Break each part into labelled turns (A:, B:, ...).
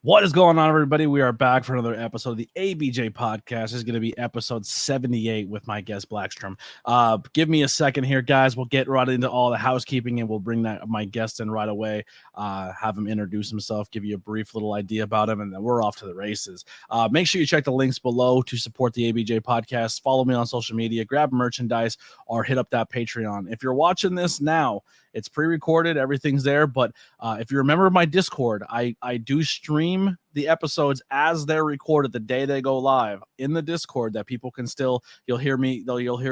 A: What is going on, everybody? We are back for another episode of the ABJ Podcast. This is going to be episode 78 with my guest, Blaxstorm. Give me a second here, guys. We'll get right into all the housekeeping, and we'll bring my guest in right away, have him introduce himself, give you a brief little idea about him, and then we're off to the races. Make sure you check the links below to support the ABJ Podcast. Follow me on social media, grab merchandise, or hit up that Patreon. If you're watching this now, it's pre-recorded, everything's there, but if you remember my Discord, I do stream the episodes as they're recorded the day they go live in the Discord, that people can still, you'll hear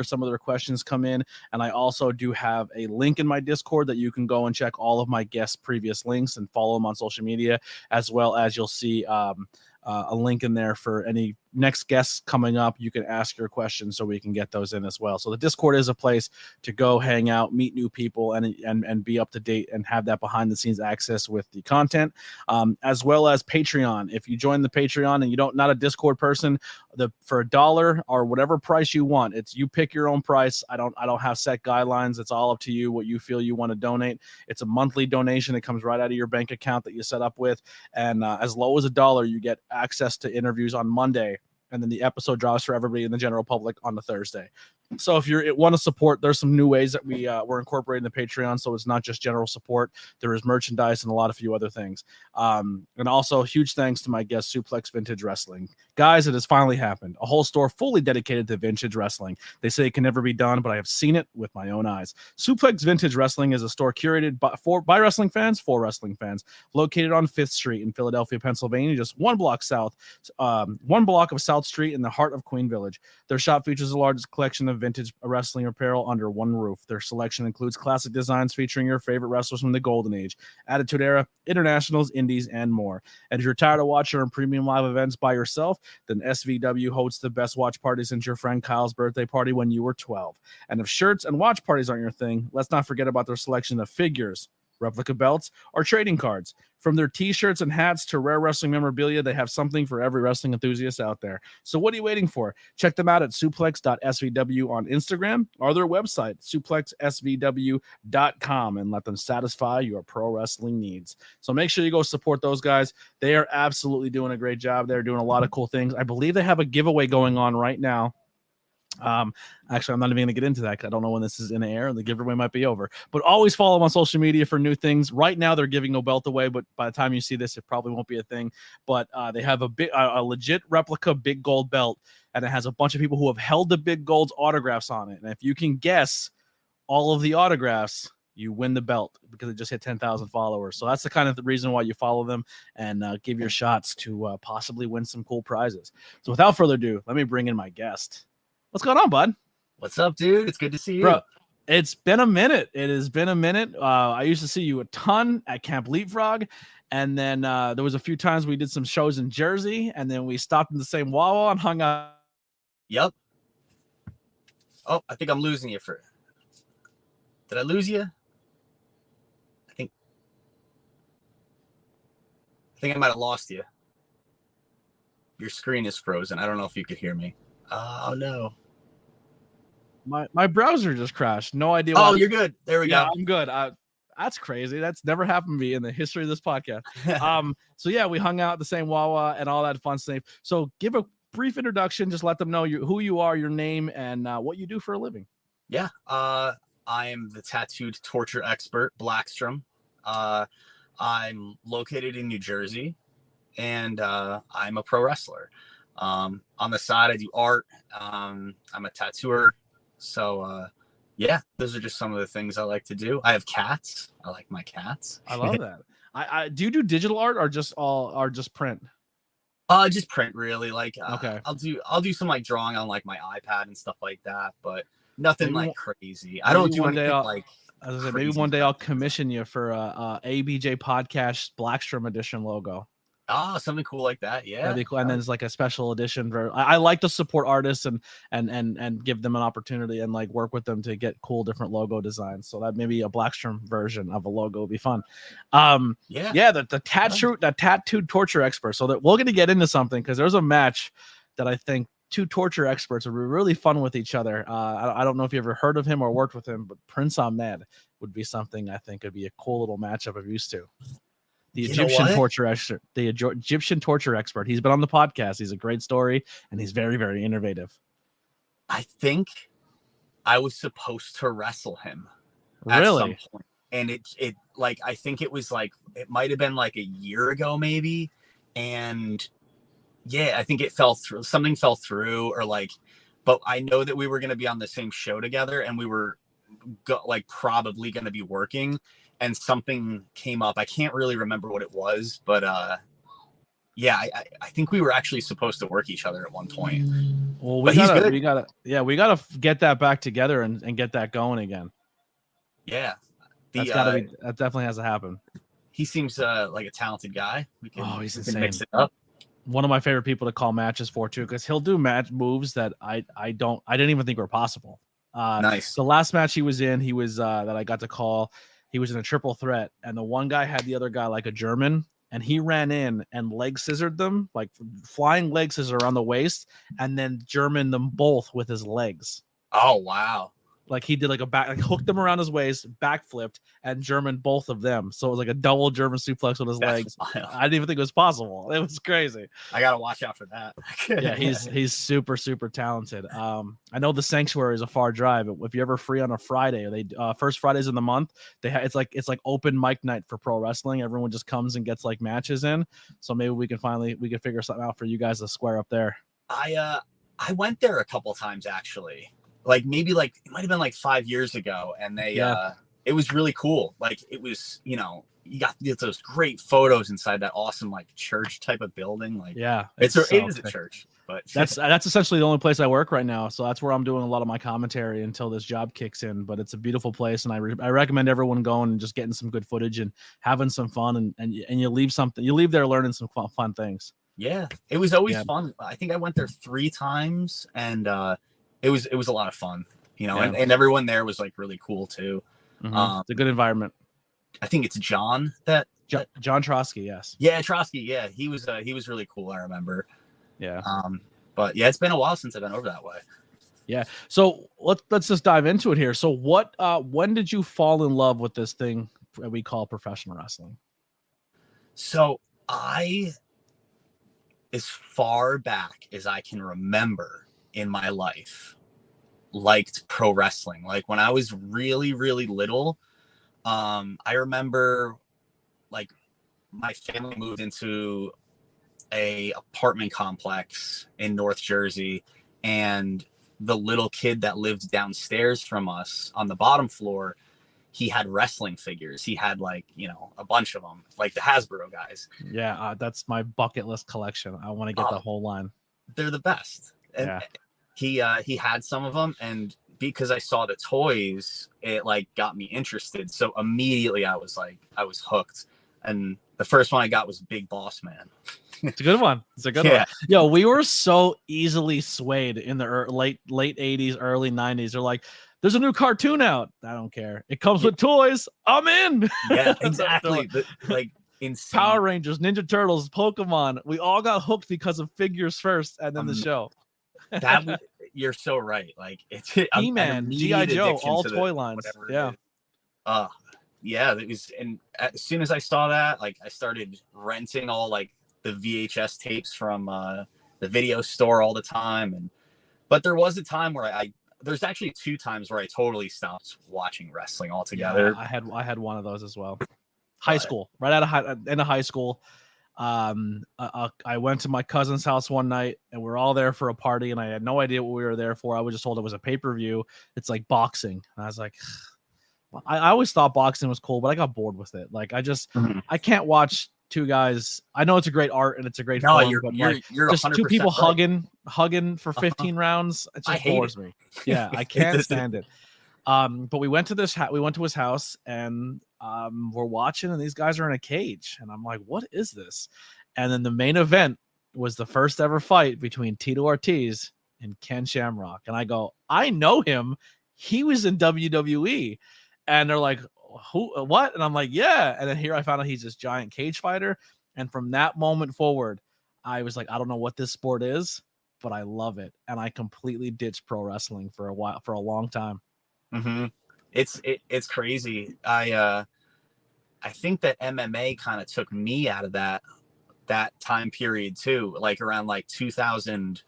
A: some of their questions come in, and I also do have a link in my Discord that you can go and check all of my guests' previous links and follow them on social media, as well as you'll see a link in there for any next guests coming up. You can ask your questions so we can get those in as well. So the Discord is a place to go hang out, meet new people, and be up to date and have that behind the scenes access with the content, as well as Patreon. If you join the Patreon and you not a Discord person, for $1 or whatever price you want, you pick your own price. I don't have set guidelines. It's all up to you what you feel you want to donate. It's a monthly donation. It comes right out of your bank account that you set up with, and as low as $1, you get access to interviews on Monday, and then the episode drops for everybody in the general public on the Thursday. So if you want to support, there's some new ways that we're incorporating the Patreon, so it's not just general support. There is merchandise and a few other things. And also, huge thanks to my guest, Suplex Vintage Wrestling. Guys, it has finally happened. A whole store fully dedicated to vintage wrestling. They say it can never be done, but I have seen it with my own eyes. Suplex Vintage Wrestling is a store curated by wrestling fans for wrestling fans, located on 5th Street in Philadelphia, Pennsylvania, just one block of South Street in the heart of Queen Village. Their shop features the largest collection of vintage wrestling apparel under one roof. Their selection includes classic designs featuring your favorite wrestlers from the Golden Age, Attitude Era, Internationals, Indies, and more. And if you're tired of watching our premium live events by yourself, then SVW hosts the best watch party since your friend Kyle's birthday party when you were 12. And if shirts and watch parties aren't your thing, let's not forget about their selection of figures, replica belts, or trading cards. From their t-shirts and hats to rare wrestling memorabilia, they have something for every wrestling enthusiast out there. So what are you waiting for? Check them out at suplex.svw on Instagram or their website, suplexsvw.com, and let them satisfy your pro wrestling needs. So make sure you go support those guys. They are absolutely doing a great job. They're doing a lot of cool things. I believe they have a giveaway going on right now. Actually, I'm not even going to get into that because I don't know when this is in the air and the giveaway might be over. But always follow them on social media for new things. Right now, they're giving no belt away, but by the time you see this, it probably won't be a thing. But they have a legit replica big gold belt, and it has a bunch of people who have held the big gold's autographs on it. And if you can guess all of the autographs, you win the belt because it just hit 10,000 followers. So that's the kind of the reason why you follow them and give your shots to possibly win some cool prizes. So without further ado, let me bring in my guest. What's going on, bud?
B: What's up, dude? It's good to see you.
A: Bro, it's been a minute. It has been a minute. I used to see you a ton at Camp Leapfrog, and then there was a few times we did some shows in Jersey, and then we stopped in the same Wawa and hung out.
B: Yep. Oh, I think I'm losing you Did I lose you? I think I might have lost you. Your screen is frozen. I don't know if you could hear me. Oh, no.
A: My browser just crashed. No idea why.
B: Oh, you're good. There we go.
A: I'm good. That's crazy. That's never happened to me in the history of this podcast. So yeah, we hung out at the same Wawa and all that fun stuff. So give a brief introduction. Just let them know who you are, your name, and what you do for a living.
B: Yeah. I am the tattooed torture expert, Blaxstorm. I'm located in New Jersey, and I'm a pro wrestler. On the side, I do art. I'm a tattooer. So, yeah, those are just some of the things I like to do. I have cats. I like my cats.
A: I love that. I do you do digital art or just print?
B: Just print, really. Like,
A: okay.
B: I'll do some like drawing on like my iPad and stuff like that, but nothing like crazy. I don't do anything like.
A: As I said, maybe one day I'll commission you for a ABJ Podcast Blaxstorm edition logo.
B: Oh, something cool like that. Yeah.
A: That'd be cool. And then it's like a special edition. I like to support artists and give them an opportunity and like work with them to get cool different logo designs. So that maybe a Blaxstorm version of a logo would be fun. The tattooed torture expert. So that we're going to get into something because there's a match that I think two torture experts would be really fun with each other. I don't know if you ever heard of him or worked with him, but Prince Ahmed would be something I think would be a cool little matchup of used to. The
B: You know
A: Egyptian
B: what?
A: torture expert. The Egyptian torture expert. He's been on the podcast. He's a great story, and he's very, very innovative.
B: I think I was supposed to wrestle him at some
A: Really?
B: point. And it like, I think it was like, it might have been like a year ago, maybe. And yeah, I think it fell through. Something fell through, or like, but I know that we were going to be on the same show together, and we were like probably going to be working, and something came up. I can't really remember what it was, but yeah, I think we were actually supposed to work each other at one point.
A: Well,
B: But he's good.
A: we gotta get that back together and get that going again.
B: Yeah,
A: That definitely has to happen.
B: he seems like a talented guy.
A: He's
B: we
A: insane.
B: can mix it up.
A: One of my favorite people to call matches for too, because he'll do match moves that I didn't even think were possible.
B: Nice.
A: The last match he was in, he was that I got to call. He was in a triple threat, and the one guy had the other guy like a German, and he ran in and leg scissored them, like flying leg scissor around the waist, and then German them both with his legs.
B: Oh wow!
A: Like he did like a back, like hooked them around his waist, backflipped, and German both of them. So it was like a double German suplex with his legs.
B: Wild.
A: I didn't even think it was possible. It was crazy.
B: I gotta watch out for that.
A: Yeah, he's super, super talented. I know the Sanctuary is a far drive. If you're ever free on a Friday, they first Fridays in the month, it's like open mic night for pro wrestling. Everyone just comes and gets like matches in. So maybe we can figure something out for you guys to square up there.
B: I went there a couple times actually. Like maybe like it might have been like 5 years ago, and it was really cool. Like it was, you got those great photos inside that awesome like church type of building. Like it is a church, but
A: that's essentially the only place I work right now. So that's where I'm doing a lot of my commentary until this job kicks in. But it's a beautiful place, and I recommend everyone going and just getting some good footage and having some fun, and you leave there learning some fun things.
B: Yeah, it was always fun. I think I went there 3 times, and it was a lot of fun, and everyone there was like really cool too.
A: Mm-hmm. It's a good environment.
B: I think it's John
A: John Trotsky. Yes.
B: Yeah. Trotsky. Yeah. He was really cool. I remember.
A: Yeah.
B: But yeah, it's been a while since I've been over that way.
A: Yeah. So let's just dive into it here. So when did you fall in love with this thing that we call professional wrestling?
B: So as far back as I can remember in my life, liked pro wrestling. Like when I was really, really little, I remember like my family moved into a apartment complex in North Jersey, and the little kid that lived downstairs from us on the bottom floor, he had wrestling figures. He had like, a bunch of them, like the Hasbro guys.
A: Yeah, that's my bucket list collection. I want to get the whole line.
B: They're the best. And he had some of them, and because I saw the toys, it like got me interested. So immediately I was hooked. And the first one I got was Big Boss Man.
A: It's a good one. One. Yo, we were so easily swayed in the late 80s, early 90s. They're like, there's a new cartoon out. I don't care. It comes with toys. I'm in.
B: Yeah, exactly. Like insane.
A: Power Rangers, Ninja Turtles, Pokemon. We all got hooked because of figures first, and then the show.
B: You're so right. Like it's
A: He-Man, G.I. Joe, all toy lines. Yeah.
B: Yeah, it was. And as soon as I saw that, like I started renting all like the VHS tapes from the video store all the time. But there was a time where there's actually 2 times where I totally stopped watching wrestling altogether.
A: Yeah, I had one of those as well. High school, right out of high school. I went to my cousin's house one night, and we're all there for a party, and I had no idea what we were there for. I was just told it was a pay-per-view. It's like boxing, and I was like, I always thought boxing was cool, but I got bored with it. Like I can't watch 2 guys. I know it's a great art and it's a great form,
B: you're
A: just 2 people
B: right.
A: hugging for 15 rounds. It just bores me. Yeah, I can't stand it. But we went to his house, and we're watching, and these guys are in a cage, and I'm like, what is this? And then the main event was the first ever fight between Tito Ortiz and Ken Shamrock, and I go, I know him. He was in WWE. And they're like, who, what? And I'm like, yeah. And then here I found out he's this giant cage fighter. And from that moment forward, I was like, I don't know what this sport is, but I love it. And I completely ditched pro wrestling for a long time.
B: Mm-hmm. It's crazy. I I think that MMA kind of took me out of that time period too, like around like 2000,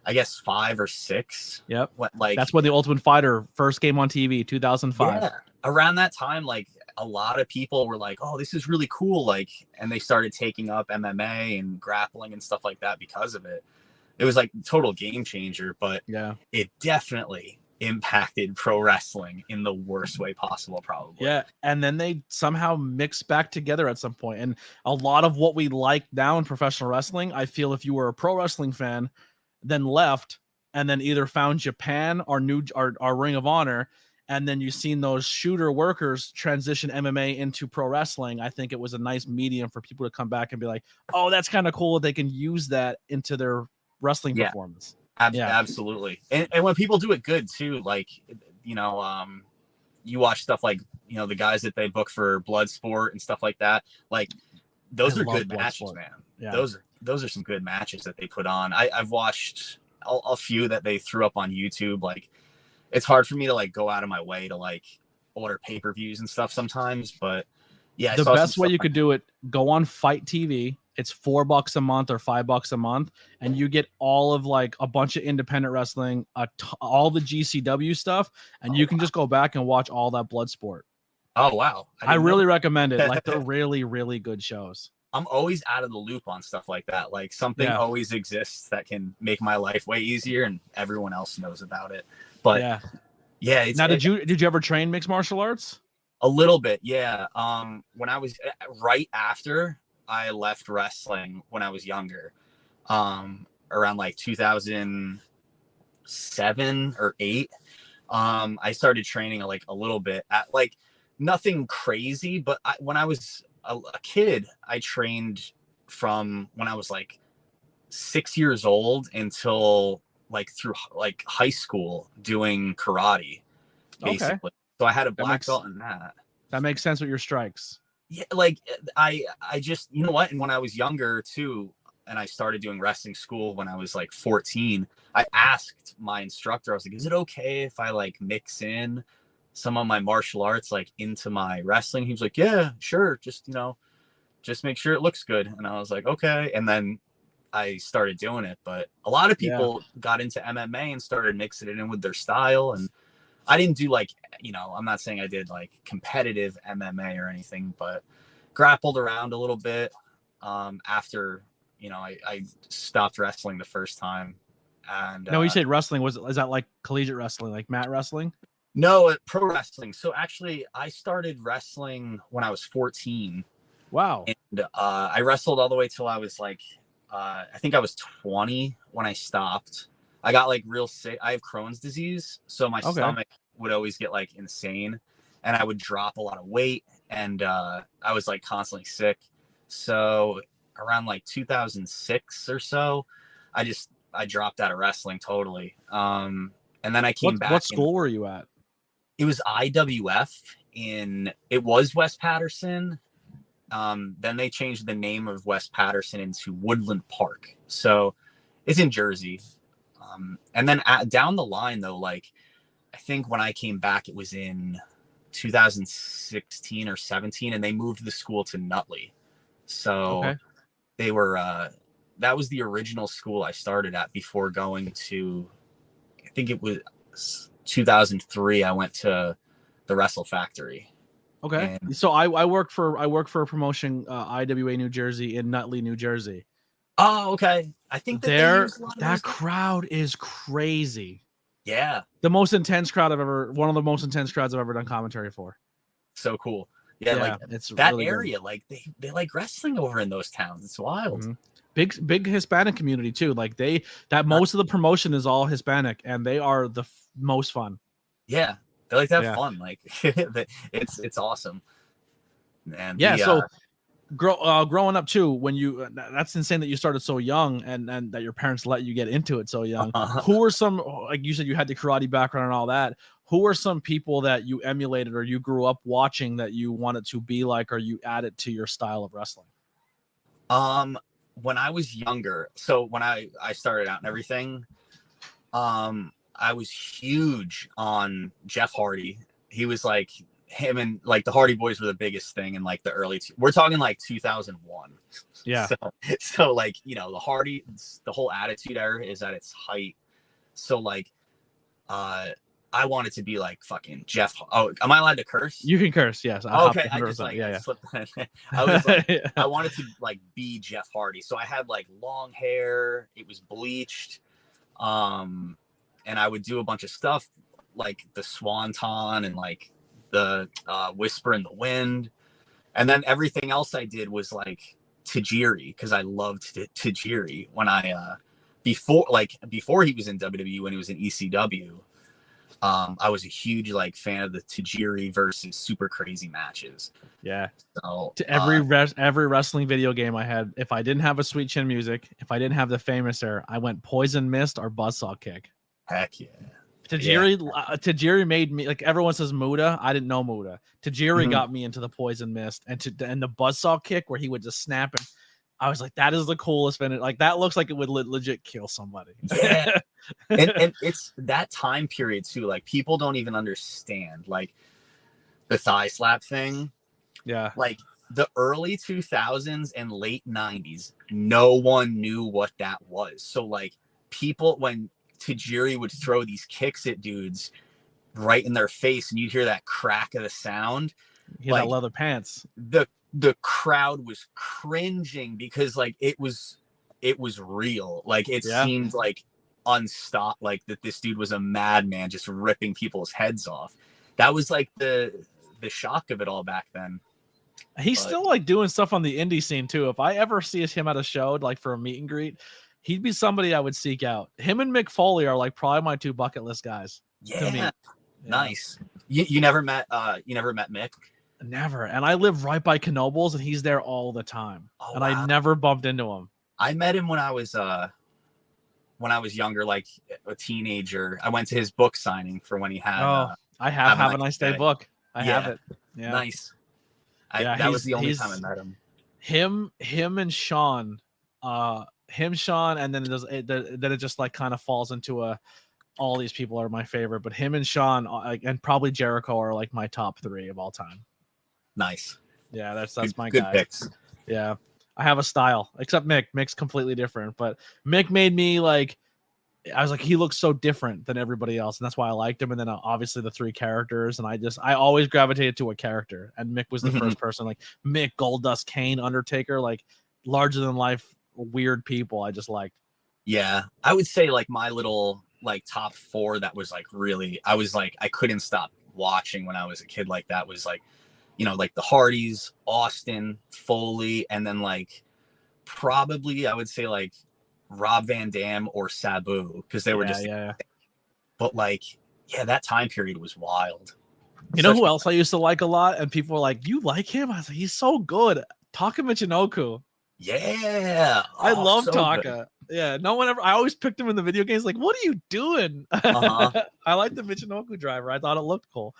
B: I guess 5 or 6.
A: Yep.
B: Like
A: that's when the Ultimate Fighter first came on TV, 2005.
B: Yeah, around that time, like a lot of people were like, "Oh, this is really cool!" Like, and they started taking up MMA and grappling and stuff like that because of it. It was like total game changer, but
A: yeah,
B: it definitely impacted pro wrestling in the worst way possible, probably.
A: Yeah, and then they somehow mixed back together at some point, and a lot of what we like now in professional wrestling, I feel if you were a pro wrestling fan, then left and then either found Japan or Ring of Honor, and then you've seen those shooter workers transition MMA into pro wrestling. I think it was a nice medium for people to come back and be like, oh, that's kind of cool. They can use that into their wrestling performance.
B: Absolutely. And when people do it good too, like, you know, you watch stuff like, you know, the guys that they book for Bloodsport and stuff like that. Like those are good matches, man. Yeah. Those are some good matches that they put on. I've watched a few that they threw up on YouTube. Like it's hard for me to like go out of my way to like order pay-per-views and stuff sometimes, but yeah.
A: The best way you could do it, go on Fight TV. It's $4 a month or $5 a month, and you get all of like a bunch of independent wrestling, all the GCW stuff, and you can just go back and watch all that Bloodsport.
B: Oh wow!
A: I really recommend it. Like they're really, really good shows.
B: I'm always out of the loop on stuff like that. Like something always exists that can make my life way easier, and everyone else knows about it. But yeah.
A: Now, did you ever train mixed martial arts?
B: A little bit, yeah. When I was right after I left wrestling when I was younger, around like 2007 or 8, I started training like a little bit at like nothing crazy, but when I was a kid, I trained from when I was like 6 years old until like through like high school doing karate, basically. Okay. So I had a black belt in that.
A: That makes sense with your strikes.
B: Yeah, like I just, you know what? And when I was younger too, and I started doing wrestling school when I was like 14, I asked my instructor, I was like, is it okay if I like mix in some of my martial arts like into my wrestling? He was like, yeah, sure. Just, you know, just make sure it looks good. And I was like, okay. And then I started doing it. But a lot of people got into MMA and started mixing it in with their style. And I didn't do like, you know, I'm not saying I did like competitive MMA or anything, but grappled around a little bit after, you know, I stopped wrestling the first time. And
A: no, you said wrestling. Is that like collegiate wrestling, like mat wrestling?
B: No, pro wrestling. So actually I started wrestling when I was 14.
A: Wow.
B: And I wrestled all the way till I was like, I think I was 20 when I stopped. I got like real sick. I have Crohn's disease, so my stomach would always get like insane, and I would drop a lot of weight, and I was like constantly sick. So around like 2006 or so, I dropped out of wrestling totally. And then I came back.
A: What school were you at?
B: It was IWF it was West Patterson. Then they changed the name of West Patterson into Woodland Park. So it's in Jersey. And then down the line though, like I think when I came back, it was in 2016 or 17, and they moved the school to Nutley. So they were, that was the original school I started at before going to, I think it was 2003. I went to the Wrestle Factory.
A: Okay. And so I work for a promotion, IWA New Jersey in Nutley, New Jersey.
B: Oh, okay. I think
A: that crowd is crazy.
B: Yeah.
A: One of the most intense crowds I've ever done commentary for.
B: So cool. Yeah, like it's that really area, good. Like they like wrestling over in those towns. It's wild.
A: Mm-hmm. Big Hispanic community too. Like most of the promotion is all Hispanic, and they are the most fun.
B: Yeah. They like to have fun. Like it's awesome. And
A: so growing up too, when you that's insane that you started so young and that your parents let you get into it so young. Who were some, like you said, you had the karate background and all that, who were some people that you emulated or you grew up watching that you wanted to be like, or you added to your style of wrestling?
B: When I was younger, so when I started out and everything, I was huge on Jeff Hardy. He was like him and like the Hardy Boys were the biggest thing in like the we're talking like 2001.
A: Yeah.
B: So like, you know, the whole Attitude Era is at its height. So like, I wanted to be like fucking Jeff. Oh, am I allowed to curse?
A: You can curse, yes.
B: Okay, I just like slipped that. I was like,
A: yeah.
B: I wanted to like be Jeff Hardy, so I had like long hair. It was bleached, and I would do a bunch of stuff like the Swanton and like the Whisper in the Wind, and then everything else I did was like Tajiri because I loved Tajiri when I before he was in WWE, when he was in ECW. I was a huge like fan of the Tajiri versus Super Crazy matches.
A: Yeah.
B: So
A: to every wrestling video game I had, if I didn't have a Sweet Chin Music, if I didn't have the Famous Air, I went Poison Mist or Buzzsaw Kick.
B: Heck yeah.
A: Tajiri made me, like, everyone says Muda. I didn't know Muda. Tajiri got me into the Poison Mist and the Buzzsaw Kick where he would just snap and I was like, that is the coolest finish. Like, that looks like it would legit kill somebody.
B: Yeah. and it's that time period too. Like, people don't even understand like the thigh slap thing.
A: Yeah.
B: Like the early 2000s and late 90s, no one knew what that was. So like people, when Tajiri would throw these kicks at dudes right in their face and you'd hear that crack of the sound.
A: He had leather pants.
B: The crowd was cringing because like it was real. Like it seemed like unstopped, like that this dude was a madman just ripping people's heads off. That was like the shock of it all back then.
A: He's still like doing stuff on the indie scene too. If I ever see him at a show, like for a meet and greet, he'd be somebody I would seek out. Him and Mick Foley are like probably my two bucket list guys.
B: Yeah. Nice. You never met Mick?
A: Never. And I live right by Knoebels and he's there all the time.
B: Oh,
A: wow. I never bumped into him.
B: I met him when I was younger, like a teenager. I went to his book signing for when he had
A: I have a Nice Day book. I have it. Yeah.
B: Nice. That was the only time I met him.
A: Him and Sean, Sean, and then it just like kind of falls into all these people are my favorite, but him and Sean and probably Jericho are like my top 3 of all time.
B: Nice.
A: Yeah, that's my
B: good
A: guy.
B: Picks.
A: Yeah. I have a style, except Mick. Mick's completely different, but Mick made me like, I was like, he looks so different than everybody else, and that's why I liked him. And then obviously the 3 characters, and I always gravitated to a character, and Mick was the first person. Like Mick, Goldust, Kane, Undertaker, like larger than life, weird people. I just liked.
B: Yeah, I would say like my little like top 4 that was like really, I was like, I couldn't stop watching when I was a kid. Like that was like, you know, like the Hardys, Austin, Foley, and then like probably I would say like Rob Van Dam or Sabu, because they were but like, yeah, that time period was wild.
A: You know who else I used to like a lot, and people were like, you like him? I was like, he's so good. Taka Michinoku.
B: Yeah,
A: I love Taka. Good. Yeah, no one ever. I always picked him in the video games. Like, what are you doing? I like the Michinoku driver. I thought it looked cool.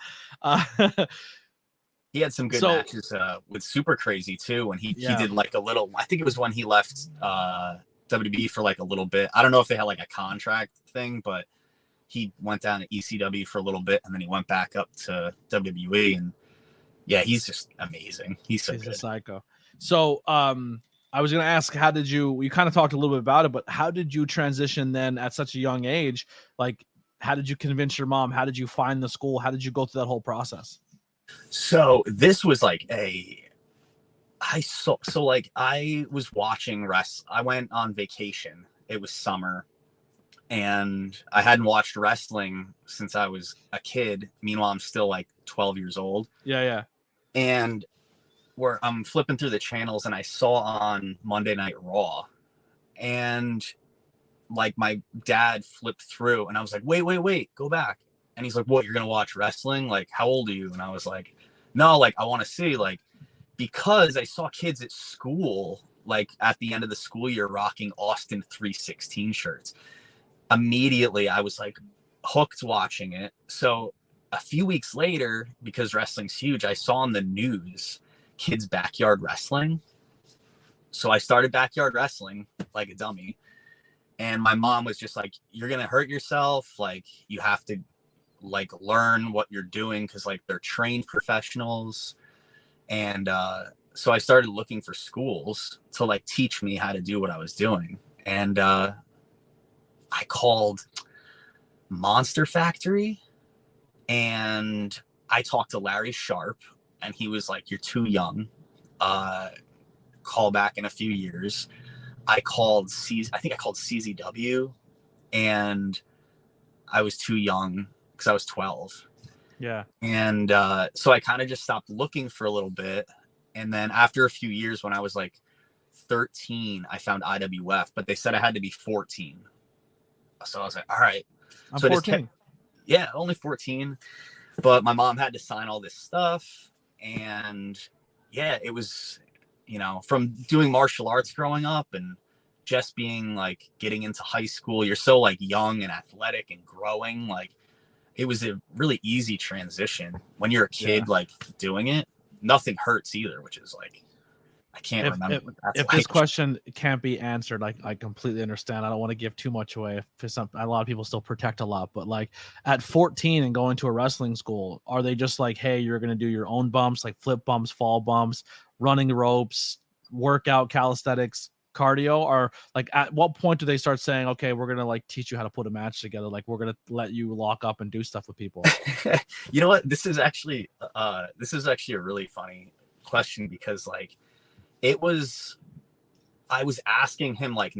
B: He had some good matches with Super Crazy too, and he did like a little. I think it was when he left WWE for like a little bit. I don't know if they had like a contract thing, but he went down to ECW for a little bit, and then he went back up to WWE, and yeah, he's just amazing. He's good.
A: A psycho. So, I was going to ask, how did you kind of talked a little bit about it, but how did you transition then at such a young age? Like, how did you convince your mom? How did you find the school? How did you go through that whole process?
B: So this was like I was watching I went on vacation. It was summer and I hadn't watched wrestling since I was a kid. Meanwhile, I'm still like 12 years old.
A: Yeah.
B: And where I'm flipping through the channels and I saw on Monday Night Raw, and like my dad flipped through and I was like, wait, go back. And he's like, what, you're going to watch wrestling? Like, how old are you? And I was like, no, like, I want to see, like, because I saw kids at school, like at the end of the school year, rocking Austin 316 shirts. Immediately, I was like hooked watching it. So a few weeks later, because wrestling's huge, I saw on the news kids backyard wrestling. So I started backyard wrestling like a dummy. And my mom was just like, you're going to hurt yourself. Like, you have to like learn what you're doing, because like they're trained professionals. And so I started looking for schools to like teach me how to do what I was doing. And I called Monster Factory, and I talked to Larry Sharp, and he was like, "You're too young. Call back in a few years." I called I think I called CZW, and I was too young because I was 12.
A: Yeah.
B: And so I kind of just stopped looking for a little bit. And then after a few years, when I was like 13, I found IWF, but they said I had to be 14. So I was like, all right.
A: I'm
B: so
A: 14.
B: Yeah, only 14. But my mom had to sign all this stuff. And yeah, it was, you know, from doing martial arts growing up and just being like getting into high school, you're so like young and athletic and growing. Like it was a really easy transition when you're a kid, like doing it. Nothing hurts either, which is like, I can't remember what that's
A: if
B: like.
A: This question can't be answered, I completely understand. I don't want to give too much away. For some, a lot of people still protect a lot, but like at 14 and going to a wrestling school, are they just like, hey, you're going to do your own bumps, like flip bumps, fall bumps, running ropes, workout, calisthenics, cardio? Or like at what point do they start saying, okay, we're going to like teach you how to put a match together? Like we're going to let you lock up and do stuff with people.
B: You know what? This is actually a really funny question, because like, I was asking him like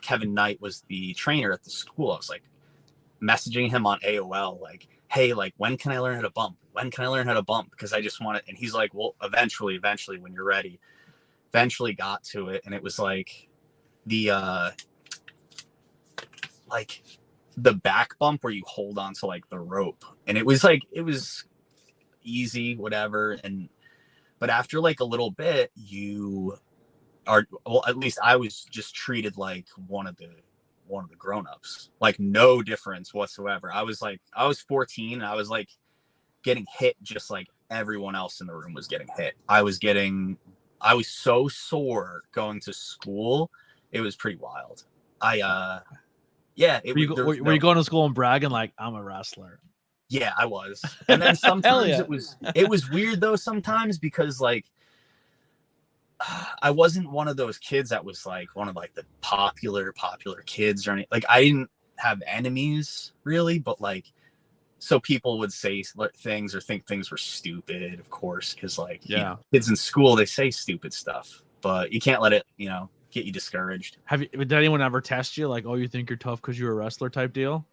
B: Kevin Knight was the trainer at the school. I was like messaging him on AOL, like, hey, like, when can I learn how to bump? When can I learn how to bump? Because I just want it. And he's like, well, eventually, when you're ready. Eventually got to it. And it was like the back bump where you hold on to like the rope. And it was easy, whatever. But after like a little bit, at least I was just treated like one of the grown-ups, like no difference whatsoever. I was 14, and I was like getting hit just like everyone else in the room was getting hit. I was so sore going to school. It was pretty wild. Were you
A: going to school and bragging like, I'm a wrestler?
B: Yeah, I was. And then sometimes it was weird though sometimes, because like I wasn't one of those kids that was like one of like the popular kids or anything. Like I didn't have enemies really, but like, so people would say things or think things were stupid, of course, because like you know, kids in school, they say stupid stuff, but you can't let it, you know, get you discouraged.
A: Did anyone ever test you like, oh, you think you're tough because you're a wrestler type deal?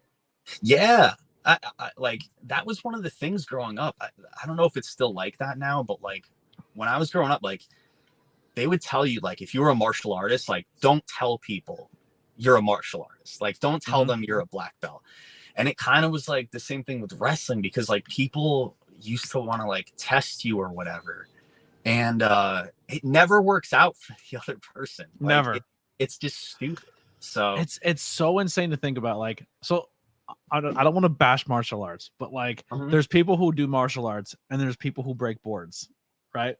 B: Yeah. I like that was one of the things growing up. I don't know if it's still like that now, but like when I was growing up, like they would tell you, like, if you were a martial artist, like don't tell people you're a martial artist. Like don't tell them you're a black belt. And it kind of was like the same thing with wrestling, because like people used to want to like test you or whatever. And it never works out for the other person. Like,
A: never.
B: It's just stupid. So
A: it's so insane to think about. Like, so I don't want to bash martial arts, but like there's people who do martial arts and there's people who break boards, right?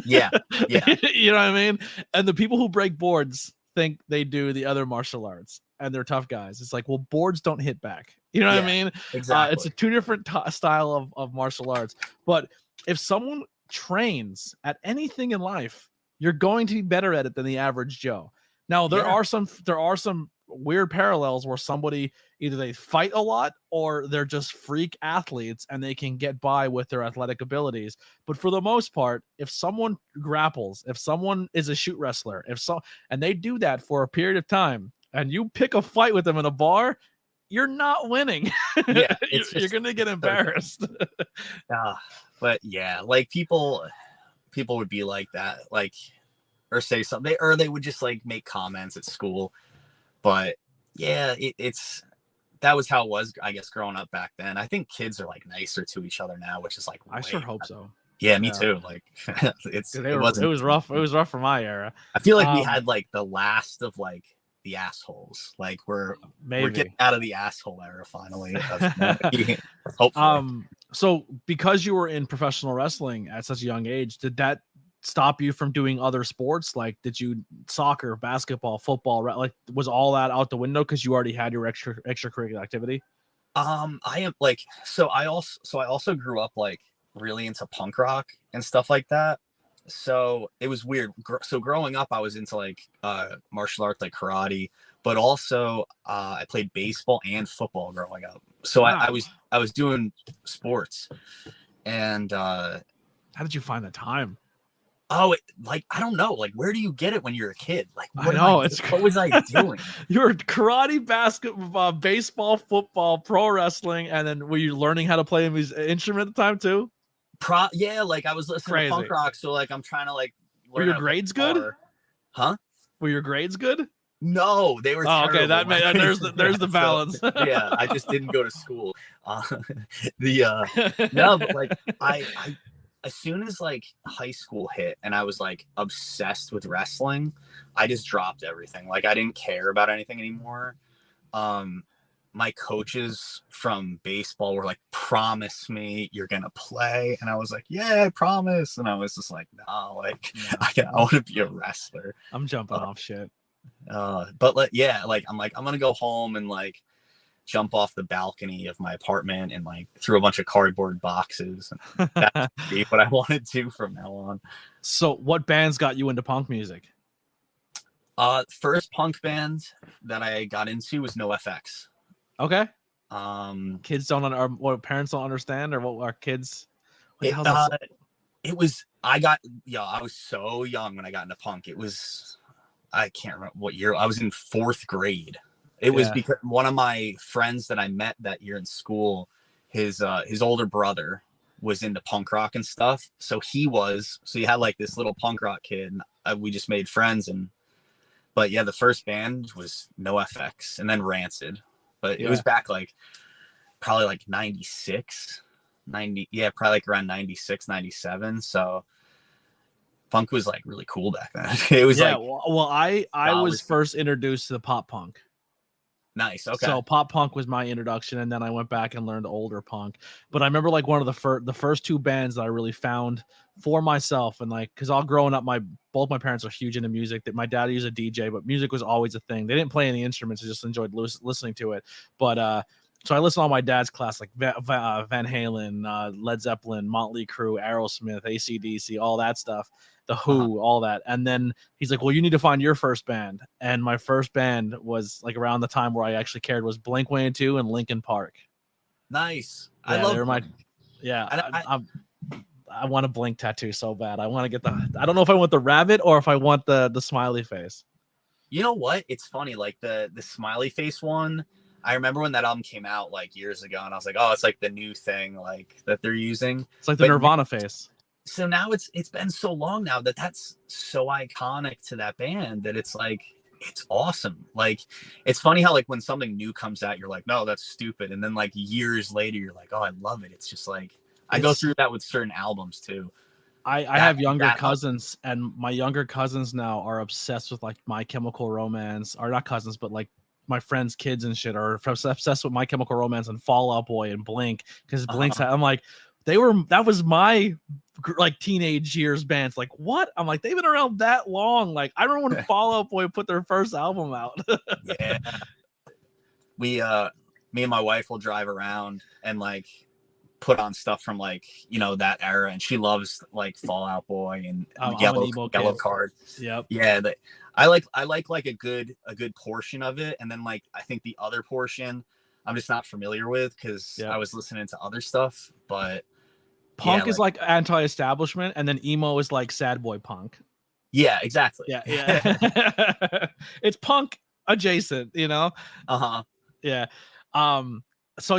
B: Yeah.
A: You know what I mean? And the people who break boards think they do the other martial arts and they're tough guys. It's like, well, boards don't hit back. You know what I mean?
B: Exactly.
A: It's a two different style of martial arts. But if someone trains at anything in life, you're going to be better at it than the average Joe. Now, there are some weird parallels where somebody either they fight a lot or they're just freak athletes and they can get by with their athletic abilities. But for the most part, if someone grapples, if someone is a shoot wrestler, and they do that for a period of time, and you pick a fight with them in a bar, you're not winning.
B: Yeah,
A: you're gonna get embarrassed.
B: But yeah, like people would be like that, like, or say something, or they would just like make comments at school. But yeah, that was how it was, I guess, growing up back then. I think kids are like nicer to each other now, which is like,
A: I sure hope so.
B: Yeah, me too. Like it was
A: rough. It was rough for my era.
B: I feel like we had like the last of like the assholes. Like we're getting out of the asshole era finally. Hopefully.
A: So because you were in professional wrestling at such a young age, did that stop you from doing other sports? Like, did you soccer, basketball, football, like was all that out the window because you already had your extracurricular activity?
B: I am like, I also grew up like really into punk rock and stuff like that. So it was weird. So growing up, I was into like martial arts, like karate, but also I played baseball and football growing up. So
A: Wow.
B: I was doing sports, and
A: How did you find the time?
B: like I don't know, like where do you get it when you're a kid? Like
A: what
B: was I doing?
A: You're karate, basketball, baseball, football, pro wrestling, and then were you learning how to play an instrument at the time too?
B: Yeah, like I was listening to punk rock, so like I'm trying to like
A: learn. Were your grades good?
B: Huh?
A: Were your grades good?
B: No, they were terrible.
A: Okay, that there's the balance.
B: So, yeah, I just didn't go to school. No, but like I as soon as like high school hit and I was like obsessed with wrestling, I just dropped everything. Like I didn't care about anything anymore. My coaches from baseball were like, promise me you're gonna play, and I was like, yeah, I promise. And I was just like, no, like I want to be a wrestler.
A: I'm jumping off shit.
B: But like, yeah, like I'm gonna go home and like jump off the balcony of my apartment and like through a bunch of cardboard boxes. And that's what I want to do from now on.
A: So what bands got you into punk music?
B: First punk band that I got into was NoFX.
A: Okay. Kids don't or what parents don't understand, or what our kids.
B: I was so young when I got into punk. It was, I can't remember what year. I was in 4th grade. It was because one of my friends that I met that year in school, his older brother was into punk rock and stuff. So you had like this little punk rock kid, and we just made friends. But yeah, the first band was NoFX and then Rancid. But it was back like probably like 96, 90. Yeah, probably like around 96, 97. So punk was like really cool back then. It was
A: I was first introduced to the pop punk.
B: Nice. Okay.
A: So pop punk was my introduction, and then I went back and learned older punk. But I remember like one of the first 2 bands that I really found for myself, and like because all growing up, both my parents are huge into music. That my dad was a DJ, but music was always a thing. They didn't play any instruments; I just enjoyed listening to it. But so I listened to all my dad's class, like Van Halen, Led Zeppelin, Motley Crue, Aerosmith, AC/DC, all that stuff. The Who, all that. And then he's like, well, you need to find your first band. And my first band was like around the time where I actually cared was Blink-182 and Linkin Park.
B: Nice.
A: Yeah, I love I want a Blink tattoo so bad. I want to get I don't know if I want the rabbit or if I want the smiley face.
B: You know what? It's funny. Like the smiley face one, I remember when that album came out like years ago, and I was like, oh, it's like the new thing like that they're using.
A: It's like the Nirvana face.
B: So now it's been so long now that's so iconic to that band that it's like, it's awesome. Like, it's funny how like when something new comes out, you're like, no, that's stupid. And then like years later, you're like, oh, I love it. It's just like, I go through that with certain albums too.
A: I have younger cousins, and my younger cousins now are obsessed with like My Chemical Romance, or not cousins, but like my friends' kids and shit are obsessed with My Chemical Romance and Fall Out Boy and Blink, because Blink's I'm like, that was my like teenage years bands. Like, what? I'm like, they've been around that long. Like, I remember when Fall Out Boy put their first album out.
B: Yeah. Me and my wife will drive around and like put on stuff from like, that era, and she loves like Fall Out Boy and Yellow Card.
A: Yep.
B: Yeah. I like a good portion of it. And then like, I think the other portion I'm just not familiar with because I was listening to other stuff, but
A: punk is like anti-establishment, and then emo is like sad boy punk.
B: Yeah, exactly.
A: Yeah. It's punk adjacent,
B: Uh-huh.
A: Yeah. So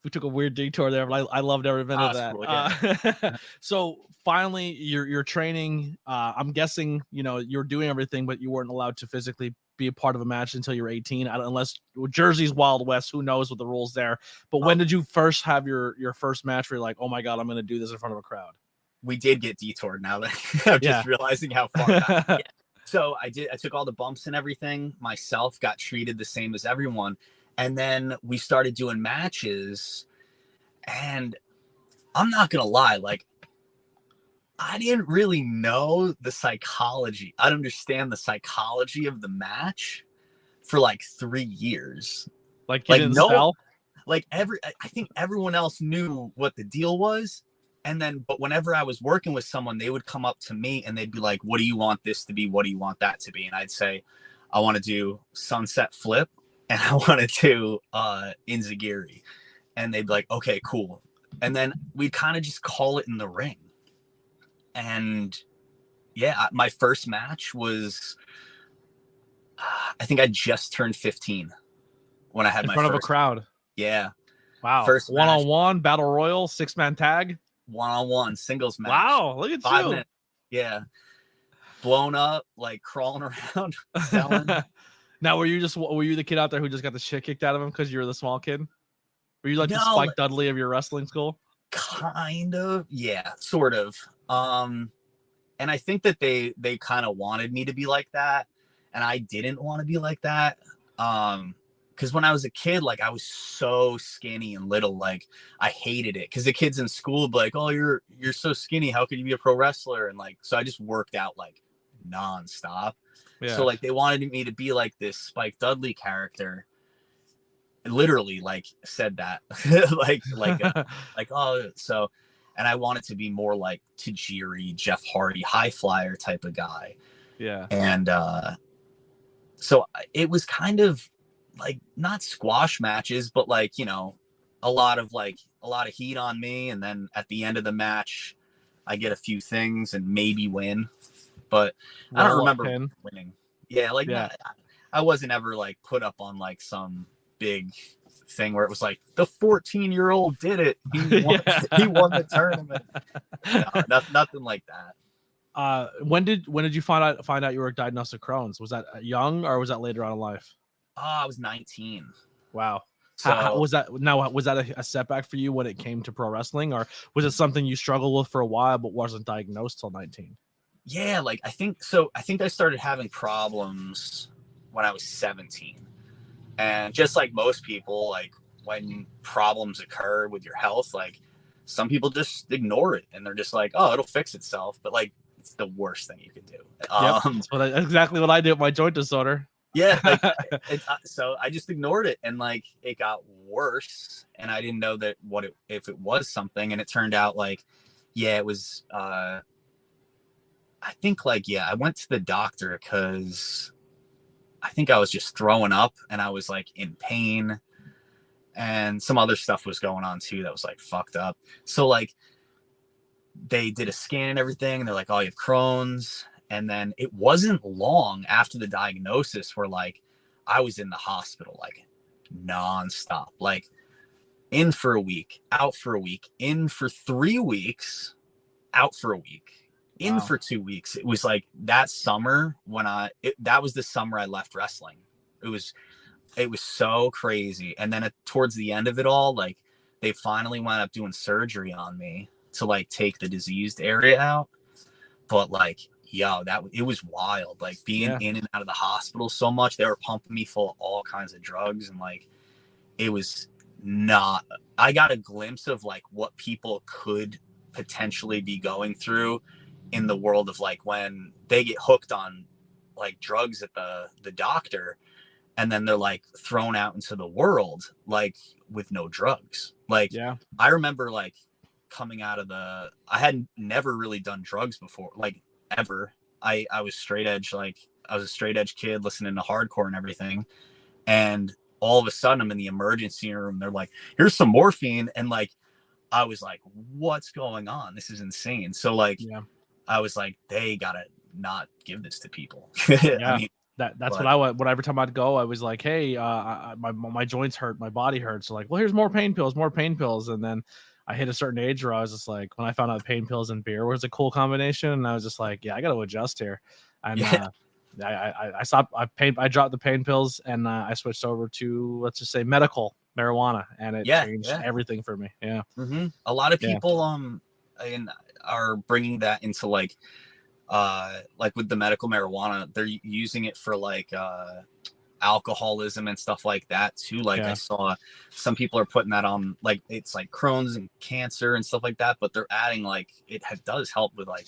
A: we took a weird detour there, but I loved every minute of that.
B: Cool, yeah.
A: So finally you're training. I'm guessing, you're doing everything, but you weren't allowed to physically be a part of a match until you're 18, unless Jersey's Wild West. Who knows what the rules there? But when did you first have your first match where you're like, oh my God, I'm going to do this in front of a crowd?
B: We did get detoured now that I'm just realizing how far back. So I took all the bumps and everything myself, got treated the same as everyone. And then we started doing matches, and I'm not going to lie. Like, I didn't really know the psychology. I don't understand the psychology of the match for like 3 years.
A: Like you didn't sell?
B: I think everyone else knew what the deal was. And then, but whenever I was working with someone, they would come up to me and they'd be like, what do you want this to be? What do you want that to be? And I'd say, I want to do sunset flip and I want to do Inzagiri. And they'd be like, okay, cool. And then we'd kind of just call it in the ring. And yeah, my first match was, I think I just turned 15 when I had
A: in
B: my
A: front
B: first
A: of a crowd.
B: Yeah.
A: Wow.
B: First
A: one-on-one battle royal, 6-man tag.
B: One-on-one singles match.
A: Wow, look at
B: 5
A: you.
B: minutes. Yeah. Blown up, like crawling around, selling.
A: Now, were you the kid out there who just got the shit kicked out of him because you were the small kid? Were you like the Spike Dudley of your wrestling school?
B: Kind of. Yeah, sort of. And I think that they kind of wanted me to be like that. And I didn't want to be like that. Because when I was a kid, like I was so skinny and little, like I hated it. Because the kids in school would be like, "Oh, you're so skinny. How could you be a pro wrestler?" And like, so I just worked out like nonstop. Yeah. So like they wanted me to be like this Spike Dudley character. Literally, like said that, like oh, so, and I wanted to be more like Tajiri, Jeff Hardy, high flyer type of guy.
A: Yeah.
B: And so it was kind of like not squash matches, but like, you know, a lot of heat on me. And then at the end of the match, I get a few things and maybe win, but I don't remember winning. Yeah. Like, yeah. I wasn't ever like put up on like some big thing where it was like the 14-year-old did it. He won the tournament. No, nothing like that.
A: When did you find out you were diagnosed with Crohn's? Was that young or was that later on in life?
B: I was 19.
A: Wow. So how was that? Now, was that a setback for you when it came to pro wrestling, or was it something you struggled with for a while but wasn't diagnosed till 19?
B: Yeah, like I think so. I think I started having problems when I was 17, and just like most people, like when problems occur with your health, like some people just ignore it and they're just like, "Oh, it'll fix itself," but like it's the worst thing you can do.
A: That's exactly what I did with my joint disorder.
B: Yeah, like so I just ignored it, and like it got worse, and I didn't know that if it was something, and it turned out like, yeah, it was. I think like I went to the doctor because I think I was just throwing up, and I was like in pain, and some other stuff was going on too that was like fucked up. So like they did a scan and everything, and they're like, "Oh, you have Crohn's." And then it wasn't long after the diagnosis where like I was in the hospital like nonstop, like in for a week, out for a week, in for 3 weeks, out for a week, in for 2 weeks. It was like that summer when that was the summer I left wrestling. It was so crazy. And then towards the end of it all, like they finally wound up doing surgery on me to like take the diseased area out. But like, it was wild, like being in and out of the hospital so much. They were pumping me full of all kinds of drugs, and like it was not, I got a glimpse of like what people could potentially be going through in the world of like when they get hooked on like drugs at the doctor, and then they're like thrown out into the world like with no drugs. Like I remember like coming out of I had never really done drugs before, like ever. I was straight edge, like I was a straight edge kid listening to hardcore and everything, and all of a sudden I'm in the emergency room. They're like, "Here's some morphine," and like I was like, "What's going on? This is insane." So like I was like, they gotta not give this to people. I mean,
A: that's what I want. Every time I'd go, I was like, "Hey, my joints hurt, my body hurts." So like, well, here's more pain pills, and then I hit a certain age where I was just like, when I found out pain pills and beer was a cool combination, and I was just like, I got to adjust here. And I stopped. I dropped the pain pills, and I switched over to, let's just say, medical marijuana, and it changed everything for me. Yeah.
B: Mm-hmm. A lot of people are bringing that into like with the medical marijuana, they're using it for like alcoholism and stuff like that too. Like I saw some people are putting that on, like it's like Crohn's and cancer and stuff like that, but they're adding like does help with like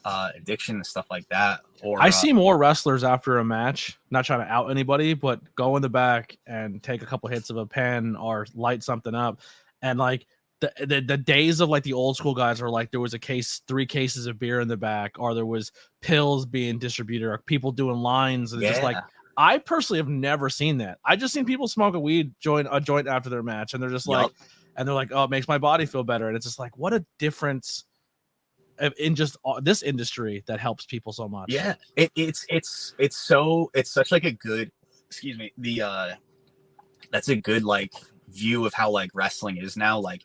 B: addiction and stuff like that. Or
A: I see more wrestlers after a match, not trying to out anybody, but go in the back and take a couple hits of a pen or light something up. And like the days of like the old school guys are like, there was 3 cases of beer in the back, or there was pills being distributed, or people doing lines. And it's just like, I personally have never seen that. I just seen people smoke a joint after their match, and they're just like, and they're like, oh, it makes my body feel better. And it's just like, what a difference in just this industry that helps people so much.
B: Yeah, it's such like a good, excuse me, that's a good like view of how like wrestling is now. Like,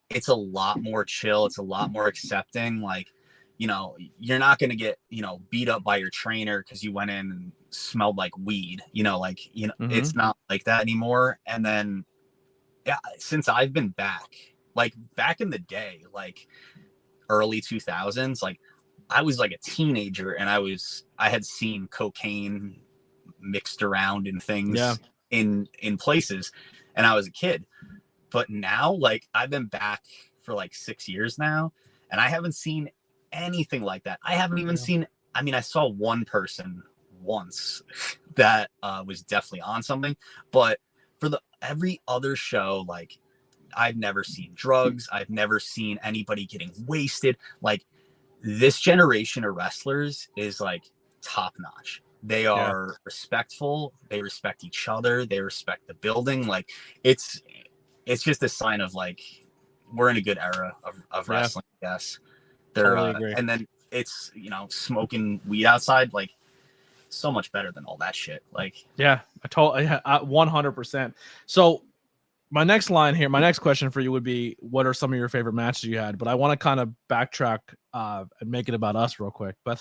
B: it's a lot more chill, it's a lot more accepting. Like, you know, you're not going to get, you know, beat up by your trainer because you went in and smelled like weed, you know, like, you know, it's not like that anymore. And then, yeah, since I've been back in the day, like early 2000s, like I was like a teenager, and I had seen cocaine mixed around in things in places, and I was a kid. But now, like, I've been back for like 6 years now, and I haven't seen anything like that. I haven't even seen, I mean, I saw one person once that was definitely on something, but for every other show, like, I've never seen drugs. I've never seen anybody getting wasted. Like, this generation of wrestlers is like top notch. They are respectful. They respect each other. They respect the building. Like, it's just a sign of like, we're in a good era of wrestling. Yes.
A: Totally agree.
B: And then it's, you know, smoking weed outside, like, so much better than all that shit. Like,
A: yeah, I 100%. So my next question for you would be, what are some of your favorite matches you had? But I want to kind of backtrack and make it about us real quick. But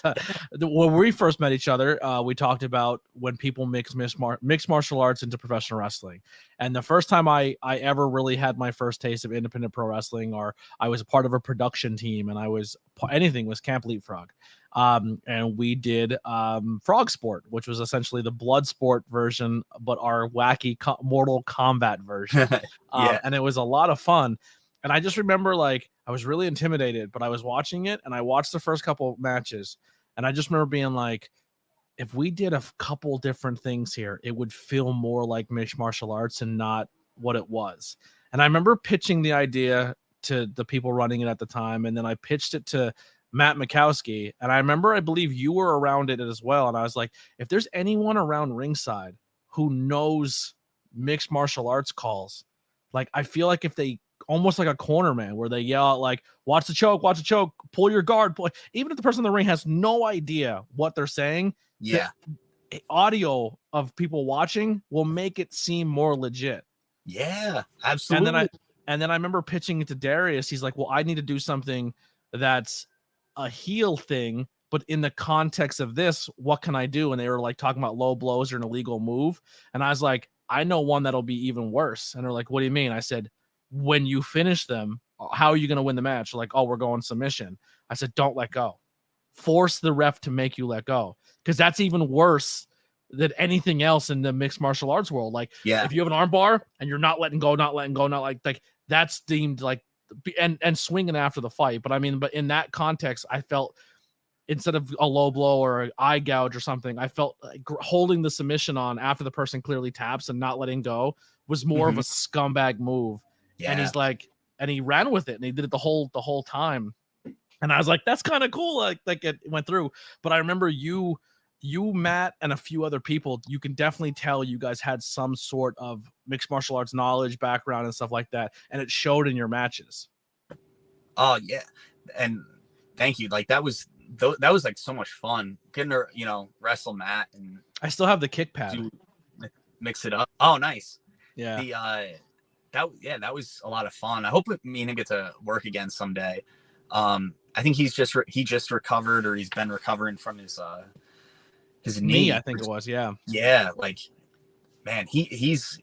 A: when we first met each other, we talked about when people mix mixed martial arts into professional wrestling. And the first time I ever really had my first taste of independent pro wrestling, or I was a part of a production team, and was Camp Leapfrog. And we did Frog Sport, which was essentially the blood sport version, but our wacky Mortal Kombat version. And it was a lot of fun. And I just remember, like, I was really intimidated, but I was watching it, and I watched the first couple matches, and I just remember being like, if we did a couple different things here, it would feel more like mixed martial arts and not what it was. And I remember pitching the idea to the people running it at the time, and then I pitched it to Matt Mikowski, and I believe you were around it as well. And I was like, if there's anyone around ringside who knows mixed martial arts calls, like, I feel like if they almost like a corner man where they yell out like, watch the choke, pull your guard, even if the person in the ring has no idea what they're saying, the audio of people watching will make it seem more legit.
B: Yeah, absolutely.
A: And then I remember pitching it to Darius. He's like, well, I need to do something that's a heel thing, but in the context of this, what can I do? And they were like talking about low blows or an illegal move. And I was like, I know one that'll be even worse. And they're like, what do you mean? I said, when you finish them, how are you going to win the match? They're like, oh, we're going submission. I said, don't let go. Force the ref to make you let go, because that's even worse than anything else in the mixed martial arts world. Like, if you have an arm bar and you're not letting go, not like that's deemed like, and swinging after the fight. But in that context, I felt instead of a low blow or an eye gouge or something, I felt like holding the submission on after the person clearly taps and not letting go was more of a scumbag move. Yeah. And he's like, and he ran with it, and he did it the whole time. And I was like, that's kind of cool. Like it went through. But I remember you, Matt, and a few other people, you can definitely tell you guys had some sort of mixed martial arts knowledge, background, and stuff like that. And it showed in your matches.
B: Oh, yeah. And thank you. Like, that was like so much fun getting to, you know, wrestle Matt. And
A: I still have the kick pad.
B: Mix it up. Oh, nice.
A: Yeah.
B: That was a lot of fun. I hope me and him get to work again someday. I think he just recovered, or he's been recovering from his knee.
A: I think it was. Yeah.
B: Like, man, he's